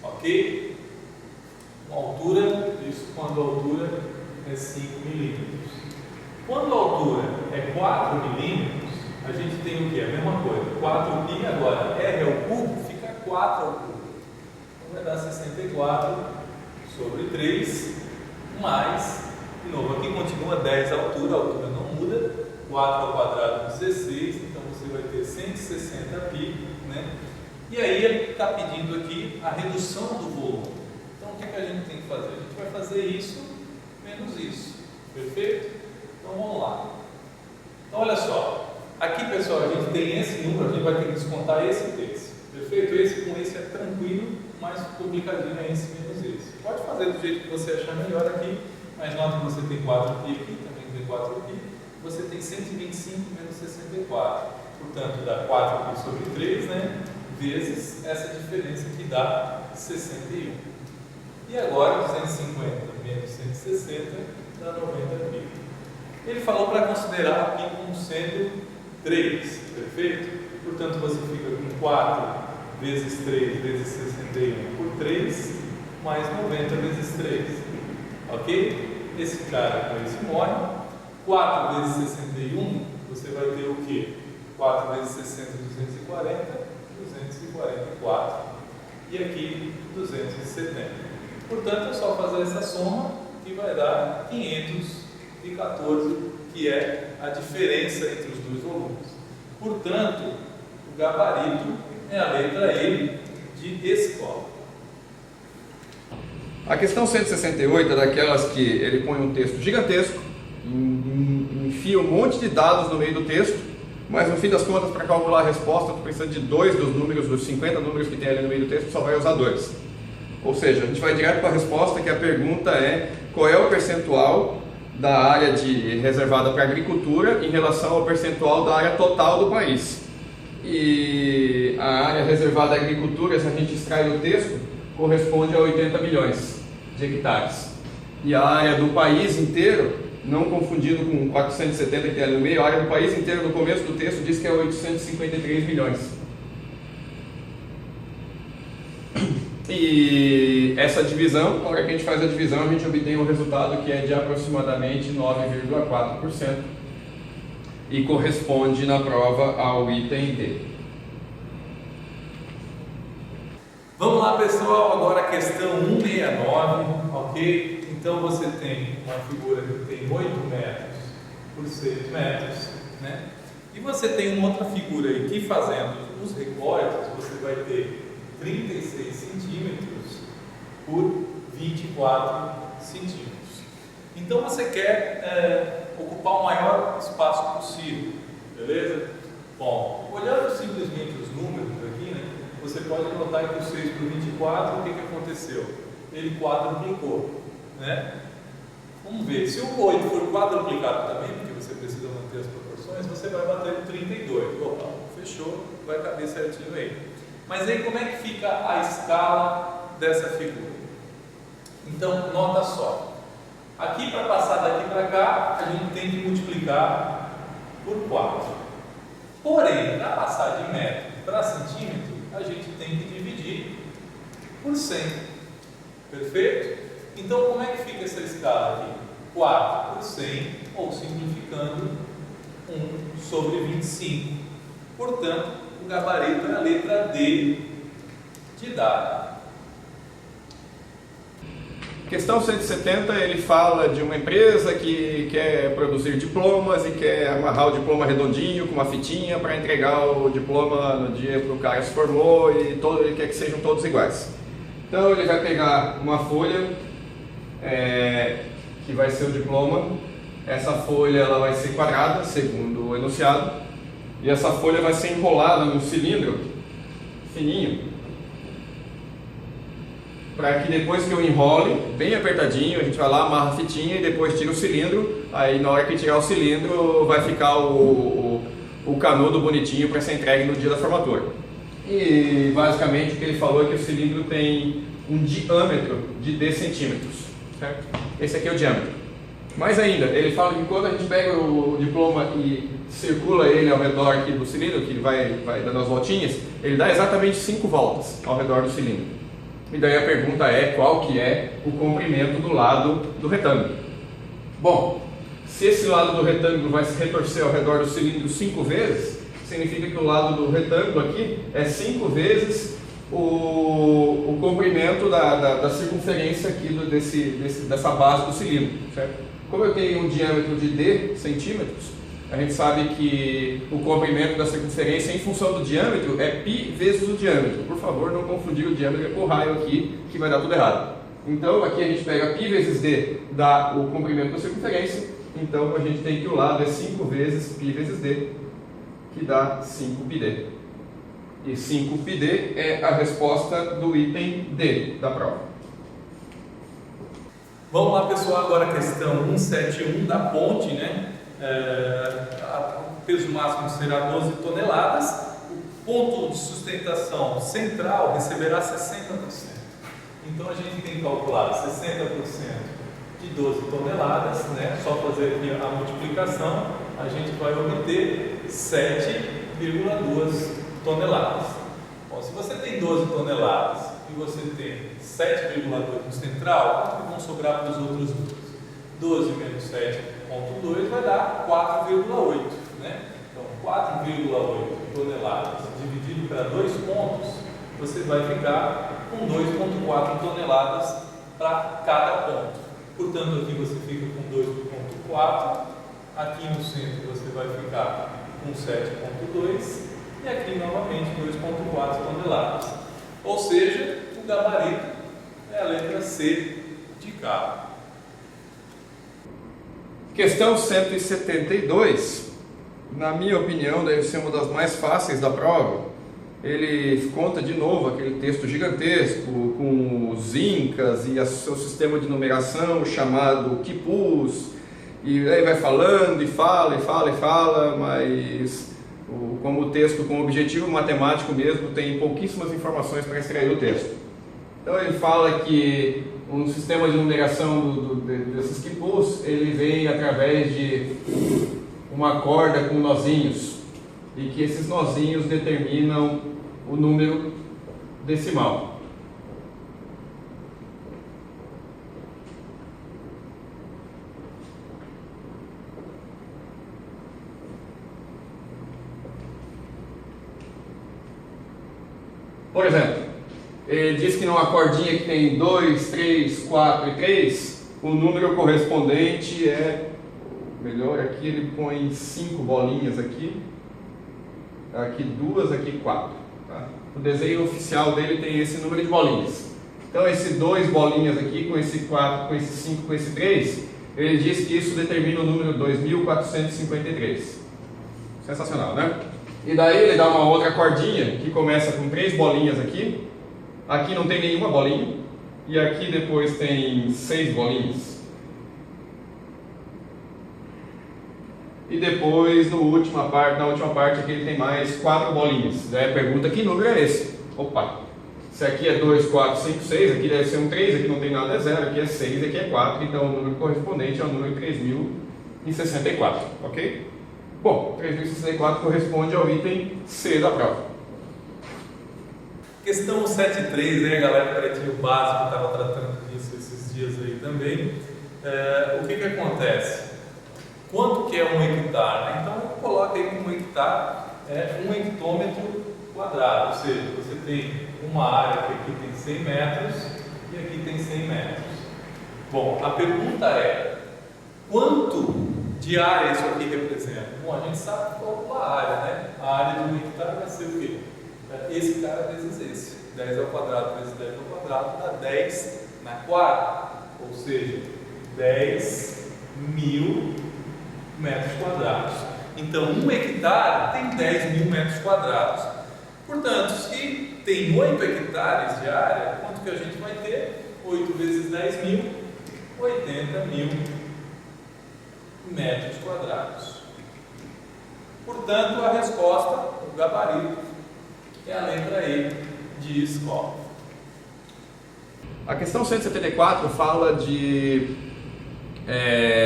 Ok? Uma altura, isso quando a altura é 5 milímetros. Quando a altura é 4 milímetros, a gente tem o que? A mesma coisa. 4π agora, r ao cubo, fica 4 ao cubo. Então vai dar 64 sobre 3, mais, de novo, aqui continua 10 a altura não muda, 4 ao quadrado 16, então você vai ter 160π, né? E aí ele está pedindo aqui a redução do volume. Então o que a gente tem que fazer? A gente vai fazer isso menos isso, perfeito? Então vamos lá. Então olha só, aqui pessoal a gente tem esse número, a gente vai ter que descontar esse desse, perfeito? Esse com esse é tranquilo, mais complicadinho é esse menos esse. Pode fazer do jeito que você achar melhor aqui, mas nota que você tem 4π aqui, também tem 4π, você tem 125 menos 64, portanto dá 4π sobre 3, né? Vezes essa diferença que dá 61. E agora 250 menos 160 dá 90π. Ele falou para considerar π como sendo 3, perfeito? Portanto você fica com 4 vezes 3 vezes 61 por 3, mais 90 vezes 3. Ok? Esse cara com esse morre. 4 vezes 61, você vai ter o quê? 4 vezes 60, 240, 244. E aqui, 270. Portanto, é só fazer essa soma que vai dar 514, que é a diferença entre os dois volumes. Portanto, o gabarito é a letra E de escola. A questão 168 é daquelas que ele põe um texto gigantesco, enfia um monte de dados no meio do texto, mas no fim das contas, para calcular a resposta, tu precisa de 2 dos números, dos 50 números que tem ali no meio do texto, só vai usar 2. Ou seja, a gente vai direto para a resposta, que a pergunta é qual é o percentual da área reservada para agricultura em relação ao percentual da área total do país. E a área reservada à agricultura, se a gente extrai do texto, corresponde a 80 milhões de hectares. E a área do país inteiro, não confundido com 470 que tem ali no meio, a área do país inteiro no começo do texto diz que é 853 milhões. E essa divisão, na hora que a gente faz a divisão, a gente obtém um resultado que é de aproximadamente 9,4% e corresponde na prova ao item D. Vamos lá pessoal, agora a questão 169, ok? Então você tem uma figura que tem 8 metros por 6 metros, né? E você tem uma outra figura aí que, fazendo os recortes, você vai ter 36 centímetros por 24 centímetros. Então você quer ocupar o maior espaço possível, beleza? Bom, olhando simplesmente os números aqui, né, você pode notar que o 6 por 24, o que aconteceu? Ele quadruplicou, né? Vamos ver, se o 8 for quadruplicado também, porque você precisa manter as proporções, você vai bater no 32. Opa, fechou, vai caber certinho aí. Mas aí como é que fica a escala dessa figura? Então, nota só. Aqui, para passar daqui para cá, a gente tem que multiplicar por 4. Porém, para passar de metro para centímetro, a gente tem que dividir por 100. Perfeito? Então, como é que fica essa escala aqui? 4 por 100, ou simplificando, 1 sobre 25. Portanto, o gabarito é a letra D de dado. Questão 170, ele fala de uma empresa que quer produzir diplomas e quer amarrar o diploma redondinho com uma fitinha para entregar o diploma no dia que o cara se formou e ele quer que sejam todos iguais. Então ele vai pegar uma folha que vai ser o diploma. Essa folha ela vai ser quadrada, segundo o enunciado, e essa folha vai ser enrolada num cilindro fininho. para que depois que eu enrole, bem apertadinho, a gente vai lá, amarra a fitinha e depois tira o cilindro. Aí na hora que tirar o cilindro vai ficar o canudo bonitinho para ser entregue no dia da formatura. E basicamente o que ele falou é que o cilindro tem um diâmetro de D centímetros, certo? Esse aqui é o diâmetro. Mais ainda, ele fala que quando a gente pega o diploma e circula ele ao redor aqui do cilindro, que ele vai dando as voltinhas, ele dá exatamente 5 voltas ao redor do cilindro. E daí a pergunta é qual que é o comprimento do lado do retângulo. Bom, se esse lado do retângulo vai se retorcer ao redor do cilindro 5 vezes, significa que o lado do retângulo aqui é 5 vezes o comprimento da circunferência aqui dessa base do cilindro, certo? Como eu tenho um diâmetro de D centímetros, a gente sabe que o comprimento da circunferência em função do diâmetro é π vezes o diâmetro. Por favor, não confundir o diâmetro com o raio aqui, que vai dar tudo errado. Então, aqui a gente pega π vezes D, dá o comprimento da circunferência. Então, a gente tem que o lado é 5 vezes π vezes D, que dá 5πd. E 5πd é a resposta do item D da prova. Vamos lá, pessoal, agora a questão 171 da ponte, né? O peso máximo será 12 toneladas. O ponto de sustentação central receberá 60%. Então a gente tem que calcular 60% de 12 toneladas, né? Só fazer aqui a multiplicação, a gente vai obter 7,2 toneladas. Bom, se você tem 12 toneladas e você tem 7,2 no central, quanto vão sobrar para os outros dois? 12 menos 7,2 vai dar 4,8, né? Então 4,8 toneladas dividido para 2 pontos, você vai ficar com 2,4 toneladas para cada ponto. Portanto, aqui você fica com 2,4, aqui no centro você vai ficar com 7,2 e aqui novamente 2,4 toneladas. Ou seja, o gabarito é a letra C de carro. Questão 172, na minha opinião, deve ser uma das mais fáceis da prova. Ele conta de novo aquele texto gigantesco com os incas e o seu sistema de numeração chamado quipus, e aí vai falando e fala, mas como o texto com objetivo matemático mesmo tem pouquíssimas informações para extrair do texto. Então ele fala que um sistema de numeração desses quipus, ele vem através de uma corda com nozinhos, e que esses nozinhos determinam o número decimal. Por exemplo, ele diz que numa cordinha que tem 2, 3, 4 e 3, o número correspondente é, melhor aqui ele põe 5 bolinhas aqui 2, aqui 4. Tá? O desenho oficial dele tem esse número de bolinhas. Então esse 2 bolinhas aqui, com esse 4, com esse 5, com esse 3, ele diz que isso determina o número 2453. Sensacional, né? E daí ele dá uma outra cordinha que começa com 3 bolinhas aqui. Aqui não tem nenhuma bolinha. E aqui depois tem 6 bolinhas. E depois na última parte aqui ele tem mais 4 bolinhas. Daí a pergunta, que número é esse? Opa! Se aqui é 2, 4, 5, 6, aqui deve ser um 3, aqui não tem nada, é 0, aqui é 6, aqui é 4. Então o número correspondente é o número 3064, ok? Bom, 3064 corresponde ao item C da prova. Questão 7.3, né, galera? O Pretinho Básico estava tratando disso esses dias aí também. O que acontece? Quanto que é 1 hectare? Né? Então, coloca aí que 1 hectare é 1 hectômetro quadrado, ou seja, você tem uma área que aqui tem 100 metros e aqui tem 100 metros. Bom, a pergunta é, quanto de área isso aqui representa? Bom, a gente sabe calcular a área, né? A área de 1 hectare vai ser o quê? Esse cara vezes esse. 10 ao quadrado vezes 10 ao quadrado dá 10 na quadra, ou seja, 10.000 metros quadrados. Então, 1 hectare tem 10.000 metros quadrados. Portanto, se tem 8 hectares de área, quanto que a gente vai ter? 8 vezes 10 mil, 80 mil metros quadrados. Portanto, a resposta, o gabarito, é a letra E de escola. A questão 174 fala de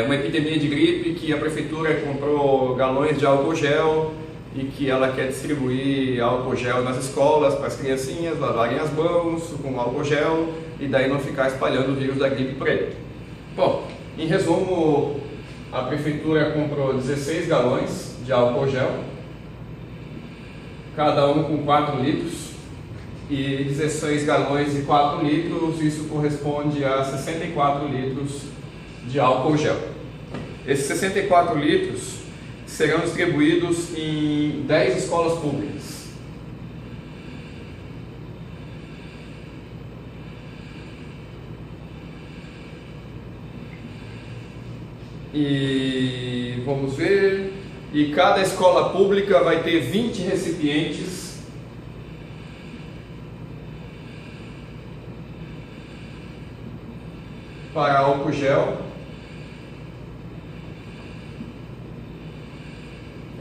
uma epidemia de gripe, que a prefeitura comprou galões de álcool gel e que ela quer distribuir álcool gel nas escolas para as criancinhas lavarem as mãos com álcool gel e daí não ficar espalhando o vírus da gripe por aí. Bom, em resumo, a prefeitura comprou 16 galões de álcool gel, cada um com 4 litros, e 16 galões e 4 litros, isso corresponde a 64 litros de álcool gel. Esses 64 litros serão distribuídos em 10 escolas públicas. E vamos ver, e cada escola pública vai ter 20 recipientes para álcool gel.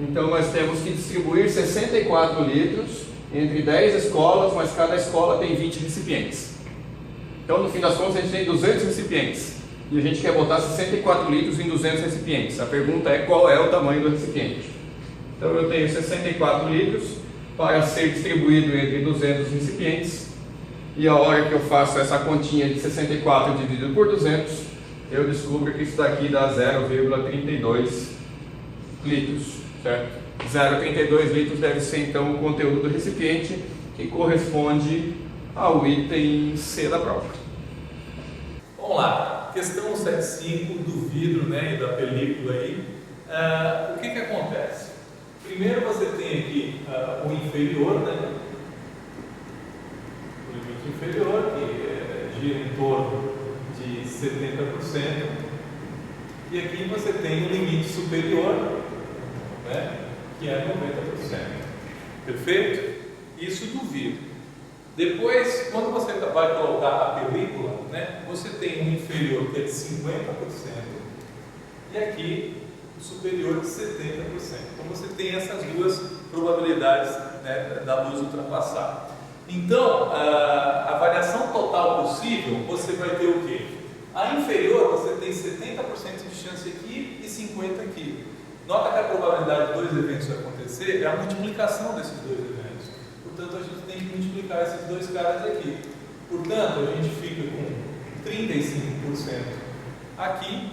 Então nós temos que distribuir 64 litros entre 10 escolas, mas cada escola tem 20 recipientes. Então no fim das contas a gente tem 200 recipientes e a gente quer botar 64 litros em 200 recipientes. A pergunta é qual é o tamanho do recipiente. Então eu tenho 64 litros para ser distribuído entre 200 recipientes, e a hora que eu faço essa continha de 64 dividido por 200, eu descubro que isso daqui dá 0,32 litros, certo? 0,32 litros deve ser então o conteúdo do recipiente, que corresponde ao item C da prova. Vamos lá, questão 175 do vidro, né, e da película aí. O que acontece? Primeiro você tem aqui o inferior, né? O limite inferior, que gira em torno de 70%, e aqui você tem o limite superior, né, que é 90%. Perfeito? Isso do vidro. Depois, quando você vai colocar a película, né, você tem um inferior que é de 50% e aqui o superior de 70%. Então você tem essas duas probabilidades, né, da luz ultrapassar. Então, a variação total possível, você vai ter o quê? A inferior você tem 70% de chance aqui e 50% aqui. Nota que a probabilidade de dois eventos acontecer é a multiplicação desses dois eventos. Portanto, a gente tem que multiplicar esses dois caras aqui. Portanto, a gente fica com 35% aqui,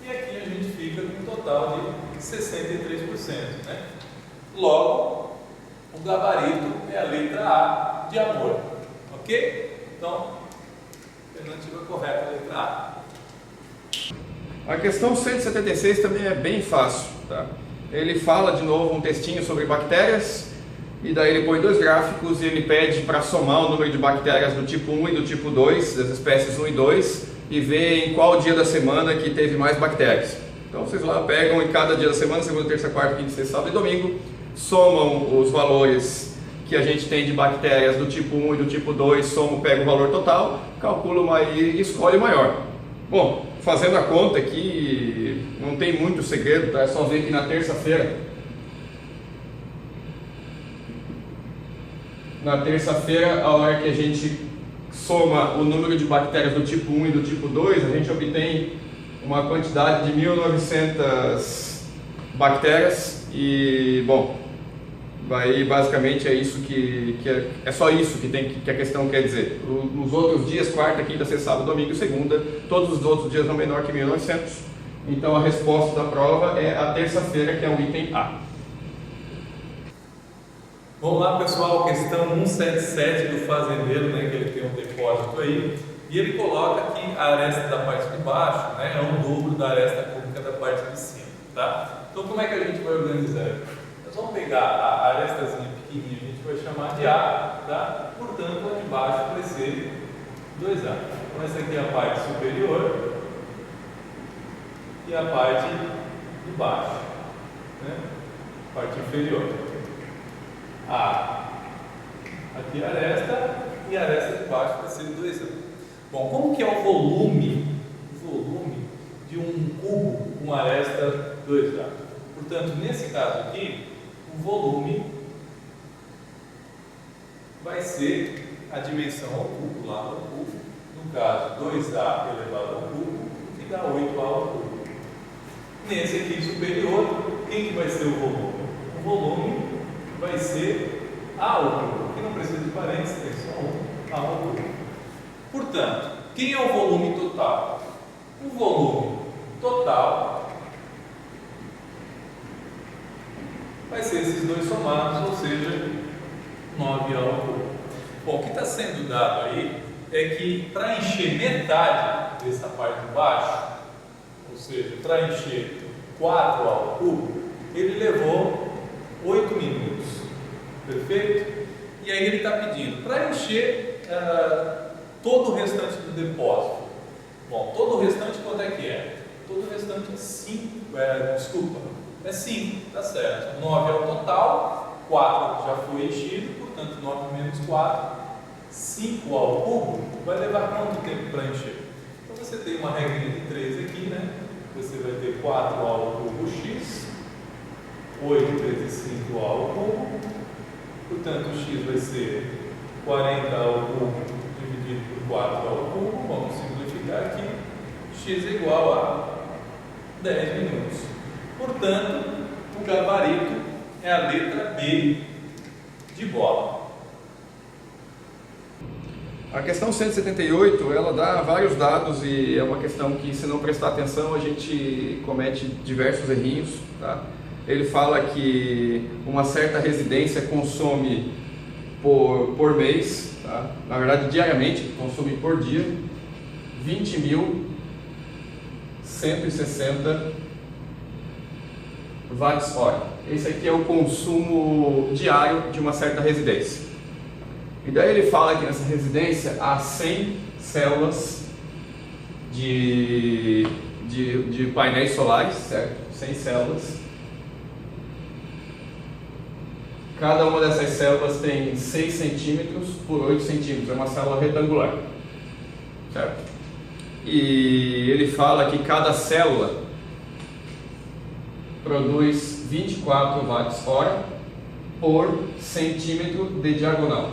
e aqui a gente fica com um total de 63%. Né? Logo, o gabarito é a letra A de amor. Ok? Então, alternativa correta, letra A. A questão 176 também é bem fácil, tá? Ele fala de novo um textinho sobre bactérias, e daí ele põe dois gráficos e ele pede para somar o número de bactérias do tipo 1 e do tipo 2, das espécies 1 e 2, e ver em qual dia da semana que teve mais bactérias. Então vocês lá pegam em cada dia da semana, segunda, terça, quarta, quinta, sexta, sábado e domingo, somam os valores que a gente tem de bactérias do tipo 1 e do tipo 2, pega o valor total, calcula e escolhe o maior. Bom, fazendo a conta aqui, não tem muito segredo, tá? É só ver que na terça-feira, a hora que a gente soma o número de bactérias do tipo 1 e do tipo 2, a gente obtém uma quantidade de 1.900 bactérias e, bom, basicamente é isso é só isso que a questão quer dizer. Nos outros dias, quarta, quinta, sexta, sábado, domingo e segunda, todos os outros dias não menor que 1.900. Então a resposta da prova é a terça-feira, que é o item A. Vamos lá, pessoal, questão 177 do fazendeiro, né, que ele tem um depósito aí, e ele coloca que a aresta da parte de baixo, né, é um dobro da aresta cônica da parte de cima, tá? Então como é que a gente vai organizar? Nós vamos pegar a arestazinha pequenininha, a gente vai chamar de A, tá? Portanto, a de baixo vai ser 2A. Então essa aqui é a parte superior e a parte de baixo, né? Parte inferior. A Aqui a aresta e a aresta de baixo vai ser 2A. Bom, como que é o volume de um cubo com aresta 2A? Portanto, nesse caso aqui, o volume vai ser a dimensão ao cubo, lá no cubo. No caso, 2A elevado ao cubo, que dá 8A ao cubo. Nesse aqui superior, quem que vai ser o volume? O volume vai ser A ao cubo. Aqui não precisa de parênteses, tem só um A ao cubo. Portanto, quem é o volume total? O volume total vai ser esses dois somados, ou seja, 9A ao cubo. Bom, o que está sendo dado aí é que para encher metade dessa parte de baixo, ou seja, para encher 4 ao cubo, ele levou 8 minutos. Perfeito? E aí ele está pedindo para encher todo o restante do depósito. Bom, todo o restante quanto é que é? Todo o restante é 5. É 5, tá certo. 9 é o total, 4 já foi enchido, portanto 9 menos 4, 5 ao cubo, vai levar quanto tempo para encher? Então você tem uma regrinha de 3 aqui, né? Você vai ter 4A ao cubo x, 8 vezes 5A ao cubo, portanto o x vai ser 40A ao cubo dividido por 4A ao cubo, vamos simplificar aqui, x é igual a 10 minutos. Portanto, o gabarito é a letra B de bola. A questão 178, ela dá vários dados e é uma questão que, se não prestar atenção, a gente comete diversos errinhos, tá? Ele fala que uma certa residência consome por mês, tá? Na verdade diariamente, consome por dia 20.160 watts-hora. Esse aqui é o consumo diário de uma certa residência. E daí ele fala que nessa residência há 100 células de painéis solares, certo? 100 células. Cada uma dessas células tem 6 centímetros por 8 centímetros, é uma célula retangular, certo? E ele fala que cada célula produz 24 watts-hora por centímetro de diagonal.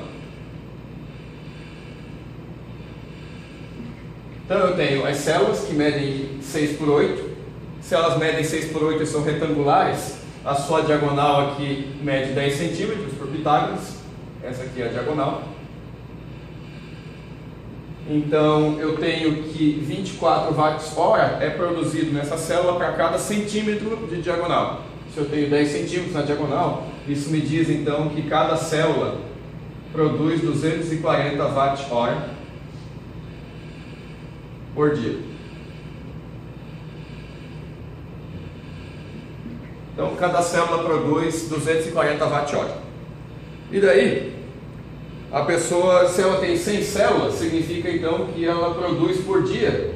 Então eu tenho as células que medem 6 por 8, se elas medem 6 por 8 e são retangulares, a sua diagonal aqui mede 10 centímetros por Pitágoras, essa aqui é a diagonal. Então eu tenho que 24 watts-hora é produzido nessa célula para cada centímetro de diagonal. Se eu tenho 10 centímetros na diagonal, isso me diz então que cada célula produz 240 watts-hora por dia. Então cada célula produz 240 watt-hora. E daí, a pessoa, se ela tem 100 células, significa então que ela produz por dia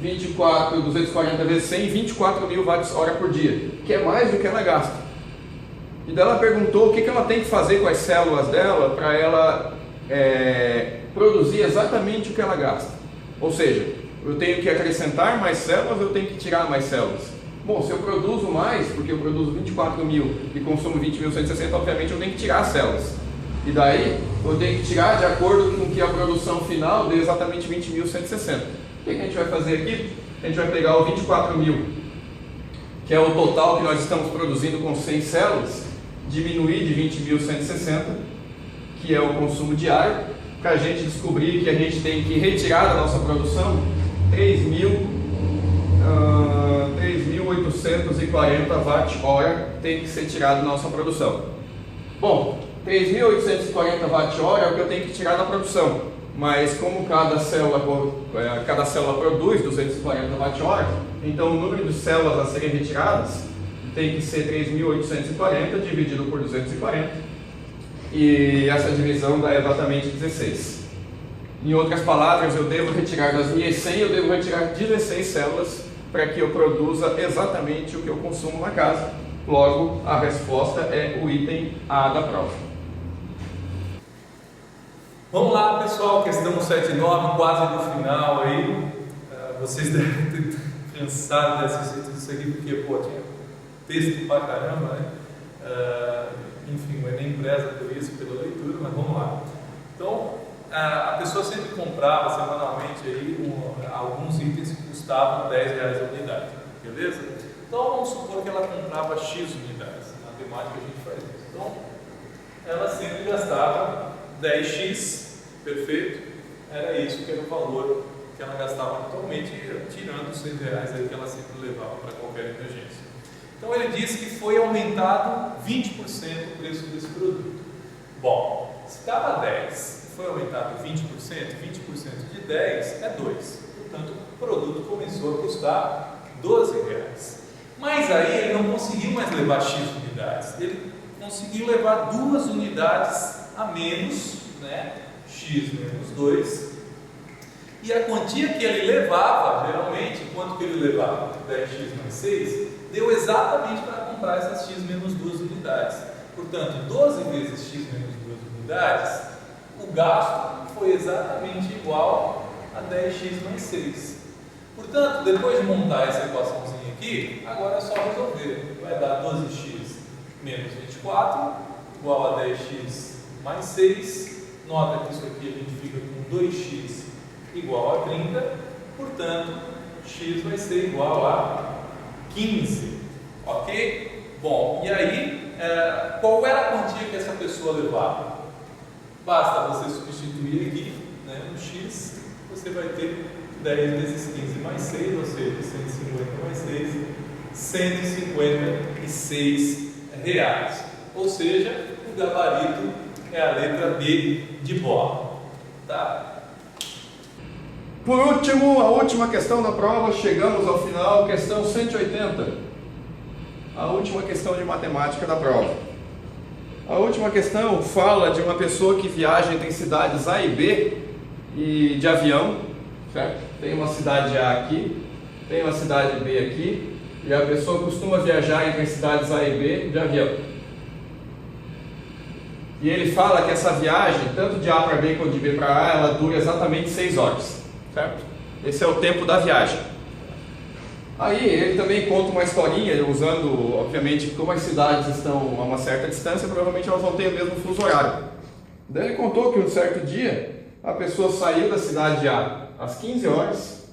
240 vezes 100, 24.000 watts-hora por dia, que é mais do que ela gasta. E daí ela perguntou o que ela tem que fazer com as células dela para ela produzir exatamente o que ela gasta. Ou seja, eu tenho que acrescentar mais células, eu tenho que tirar mais células. Bom, se eu produzo mais, porque eu produzo 24.000 e consumo 20.160, obviamente eu tenho que tirar as células. E daí, eu tenho que tirar de acordo com que a produção final dê exatamente 20.160. O que a gente vai fazer aqui? A gente vai pegar o 24.000, que é o total que nós estamos produzindo com 100 células, diminuir de 20.160, que é o consumo diário, para a gente descobrir que a gente tem que retirar da nossa produção 3.840 watt-hora tem que ser tirado da nossa produção. Bom, 3.840 watt-hora é o que eu tenho que tirar da produção, mas como cada célula produz 240 watt-hora, então o número de células a serem retiradas tem que ser 3.840 dividido por 240, e essa divisão dá exatamente 16. Em outras palavras, eu devo retirar das minhas 100, eu devo retirar 16 células para que eu produza exatamente o que eu consumo na casa. Logo, a resposta é o item A da prova. Vamos lá, pessoal, questão 7.9, quase no final aí. Vocês devem ter cansado de assistir tudo isso aqui, porque, pô, tinha texto pra caramba, né? Enfim, o Enem preza por isso, pela leitura, mas vamos lá. Então, a pessoa sempre comprava semanalmente aí alguns itens que custavam R$10 a unidade, beleza? Então, vamos supor que ela comprava X unidades. Na matemática a gente faz isso. Então, ela sempre gastava 10x, perfeito? Era isso que era o valor que ela gastava atualmente, tirando os R$6 aí que ela sempre levava para qualquer emergência. Então ele disse que foi aumentado 20% o preço desse produto. Bom, se estava 10 e foi aumentado 20%, 20% de 10 é 2. Portanto, o produto começou a custar R$12. Mas aí ele não conseguiu mais levar X unidades, ele conseguiu levar 2 unidades a menos, né? X menos 2. E a quantia que ele levava, geralmente, quanto que ele levava? 10x mais 6, deu exatamente para comprar essas x menos 2 unidades. Portanto, 12 vezes x menos 2 unidades, o gasto foi exatamente igual a 10x mais 6. Portanto, depois de montar essa equaçãozinha aqui, agora é só resolver. Vai dar 12x menos 24 igual a 10x mais 6. Nota que isso aqui a gente fica com 2x igual a 30, portanto, x vai ser igual a 15, ok? Bom, e aí, qual era a quantia que essa pessoa levava? Basta você substituir aqui, né, no x, você vai ter 10 vezes 15 mais 6, ou seja, 150 mais 6, R$156. Ou seja, o gabarito é a letra B de bola, tá? Por último, a última questão da prova, chegamos ao final, questão 180. A última questão de matemática da prova. A última questão fala de uma pessoa que viaja entre cidades A e B e de avião, certo? Tem uma cidade A aqui, tem uma cidade B aqui, e a pessoa costuma viajar entre as cidades A e B de avião. E ele fala que essa viagem, tanto de A para B quanto de B para A, ela dura exatamente 6 horas. Certo? Esse é o tempo da viagem. Aí ele também conta uma historinha, usando, obviamente, como as cidades estão a uma certa distância, provavelmente elas vão ter o mesmo fuso horário. Daí ele contou que um certo dia, a pessoa saiu da cidade A às 15 horas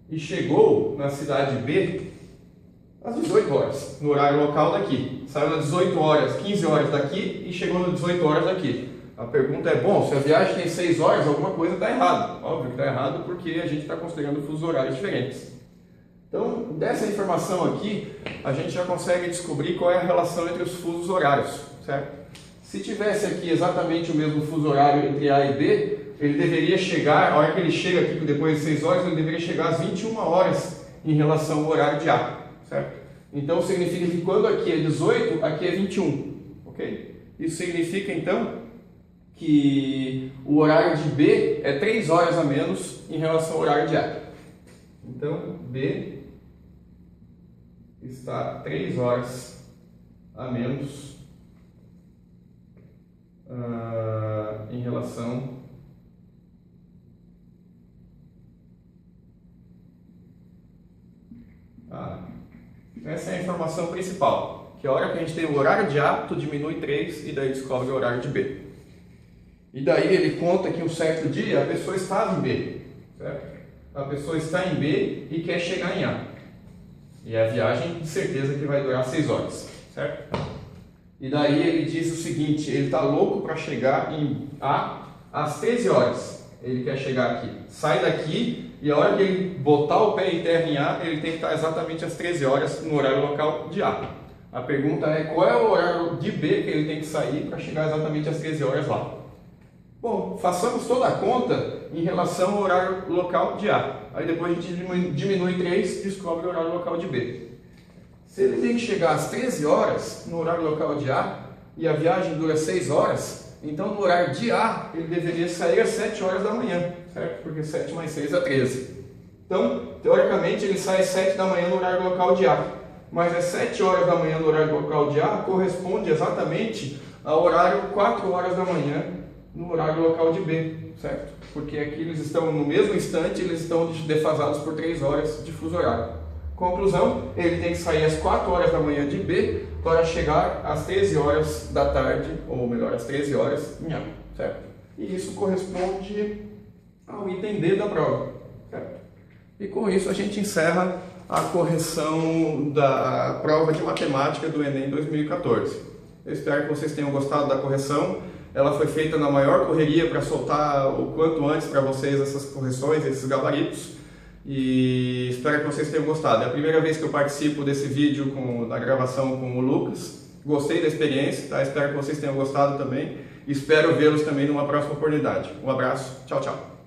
e chegou na cidade B às 18 horas, no horário local daqui. Saiu às 18 horas, 15 horas daqui e chegou às 18 horas daqui. A pergunta é, bom, se a viagem tem 6 horas, alguma coisa está errada. Óbvio que está errado porque a gente está considerando fusos horários diferentes. Então, dessa informação aqui, a gente já consegue descobrir qual é a relação entre os fusos horários, certo? Se tivesse aqui exatamente o mesmo fuso horário entre A e B, ele deveria chegar, a hora que ele chega aqui depois de 6 horas, ele deveria chegar às 21 horas em relação ao horário de A, certo? Então, significa que quando aqui é 18, aqui é 21, ok? Isso significa, então, que o horário de B é 3 horas a menos em relação ao horário de A. Então, B está 3 horas a menos em relação a A. Essa é a informação principal, que a hora que a gente tem o horário de A, tu diminui 3 e daí descobre o horário de B. E daí ele conta que um certo dia a pessoa estava em B, certo? A pessoa está em B e quer chegar em A. E a viagem, de certeza, que vai durar 6 horas, certo? E daí ele diz o seguinte, ele está louco para chegar em A às 13 horas. Ele quer chegar aqui. Sai daqui e a hora que ele botar o pé em terra em A, ele tem que estar exatamente às 13 horas no horário local de A. A pergunta é qual é o horário de B que ele tem que sair para chegar exatamente às 13 horas lá. Bom, façamos toda a conta em relação ao horário local de A. Aí depois a gente diminui 3 e descobre o horário local de B. Se ele tem que chegar às 13 horas no horário local de A e a viagem dura 6 horas, então no horário de A ele deveria sair às 7 horas da manhã, certo? Porque 7 mais 6 é 13. Então, teoricamente, ele sai às 7 da manhã no horário local de A. Mas às 7 horas da manhã no horário local de A corresponde exatamente ao horário 4 horas da manhã no horário local de B, certo? Porque aqui eles estão no mesmo instante, eles estão defasados por 3 horas de fuso horário. Conclusão, ele tem que sair às 4 horas da manhã de B para chegar às 13 horas da tarde, ou melhor, às 13 horas em A, certo? E isso corresponde ao item D da prova, certo? E com isso a gente encerra a correção da prova de matemática do Enem 2014. Eu espero que vocês tenham gostado da correção. Ela foi feita na maior correria para soltar o quanto antes para vocês essas correções, esses gabaritos. E espero que vocês tenham gostado. É a primeira vez que eu participo desse vídeo da gravação com o Lucas. Gostei da experiência, tá? Espero que vocês tenham gostado também. Espero vê-los também numa próxima oportunidade. Um abraço, tchau, tchau.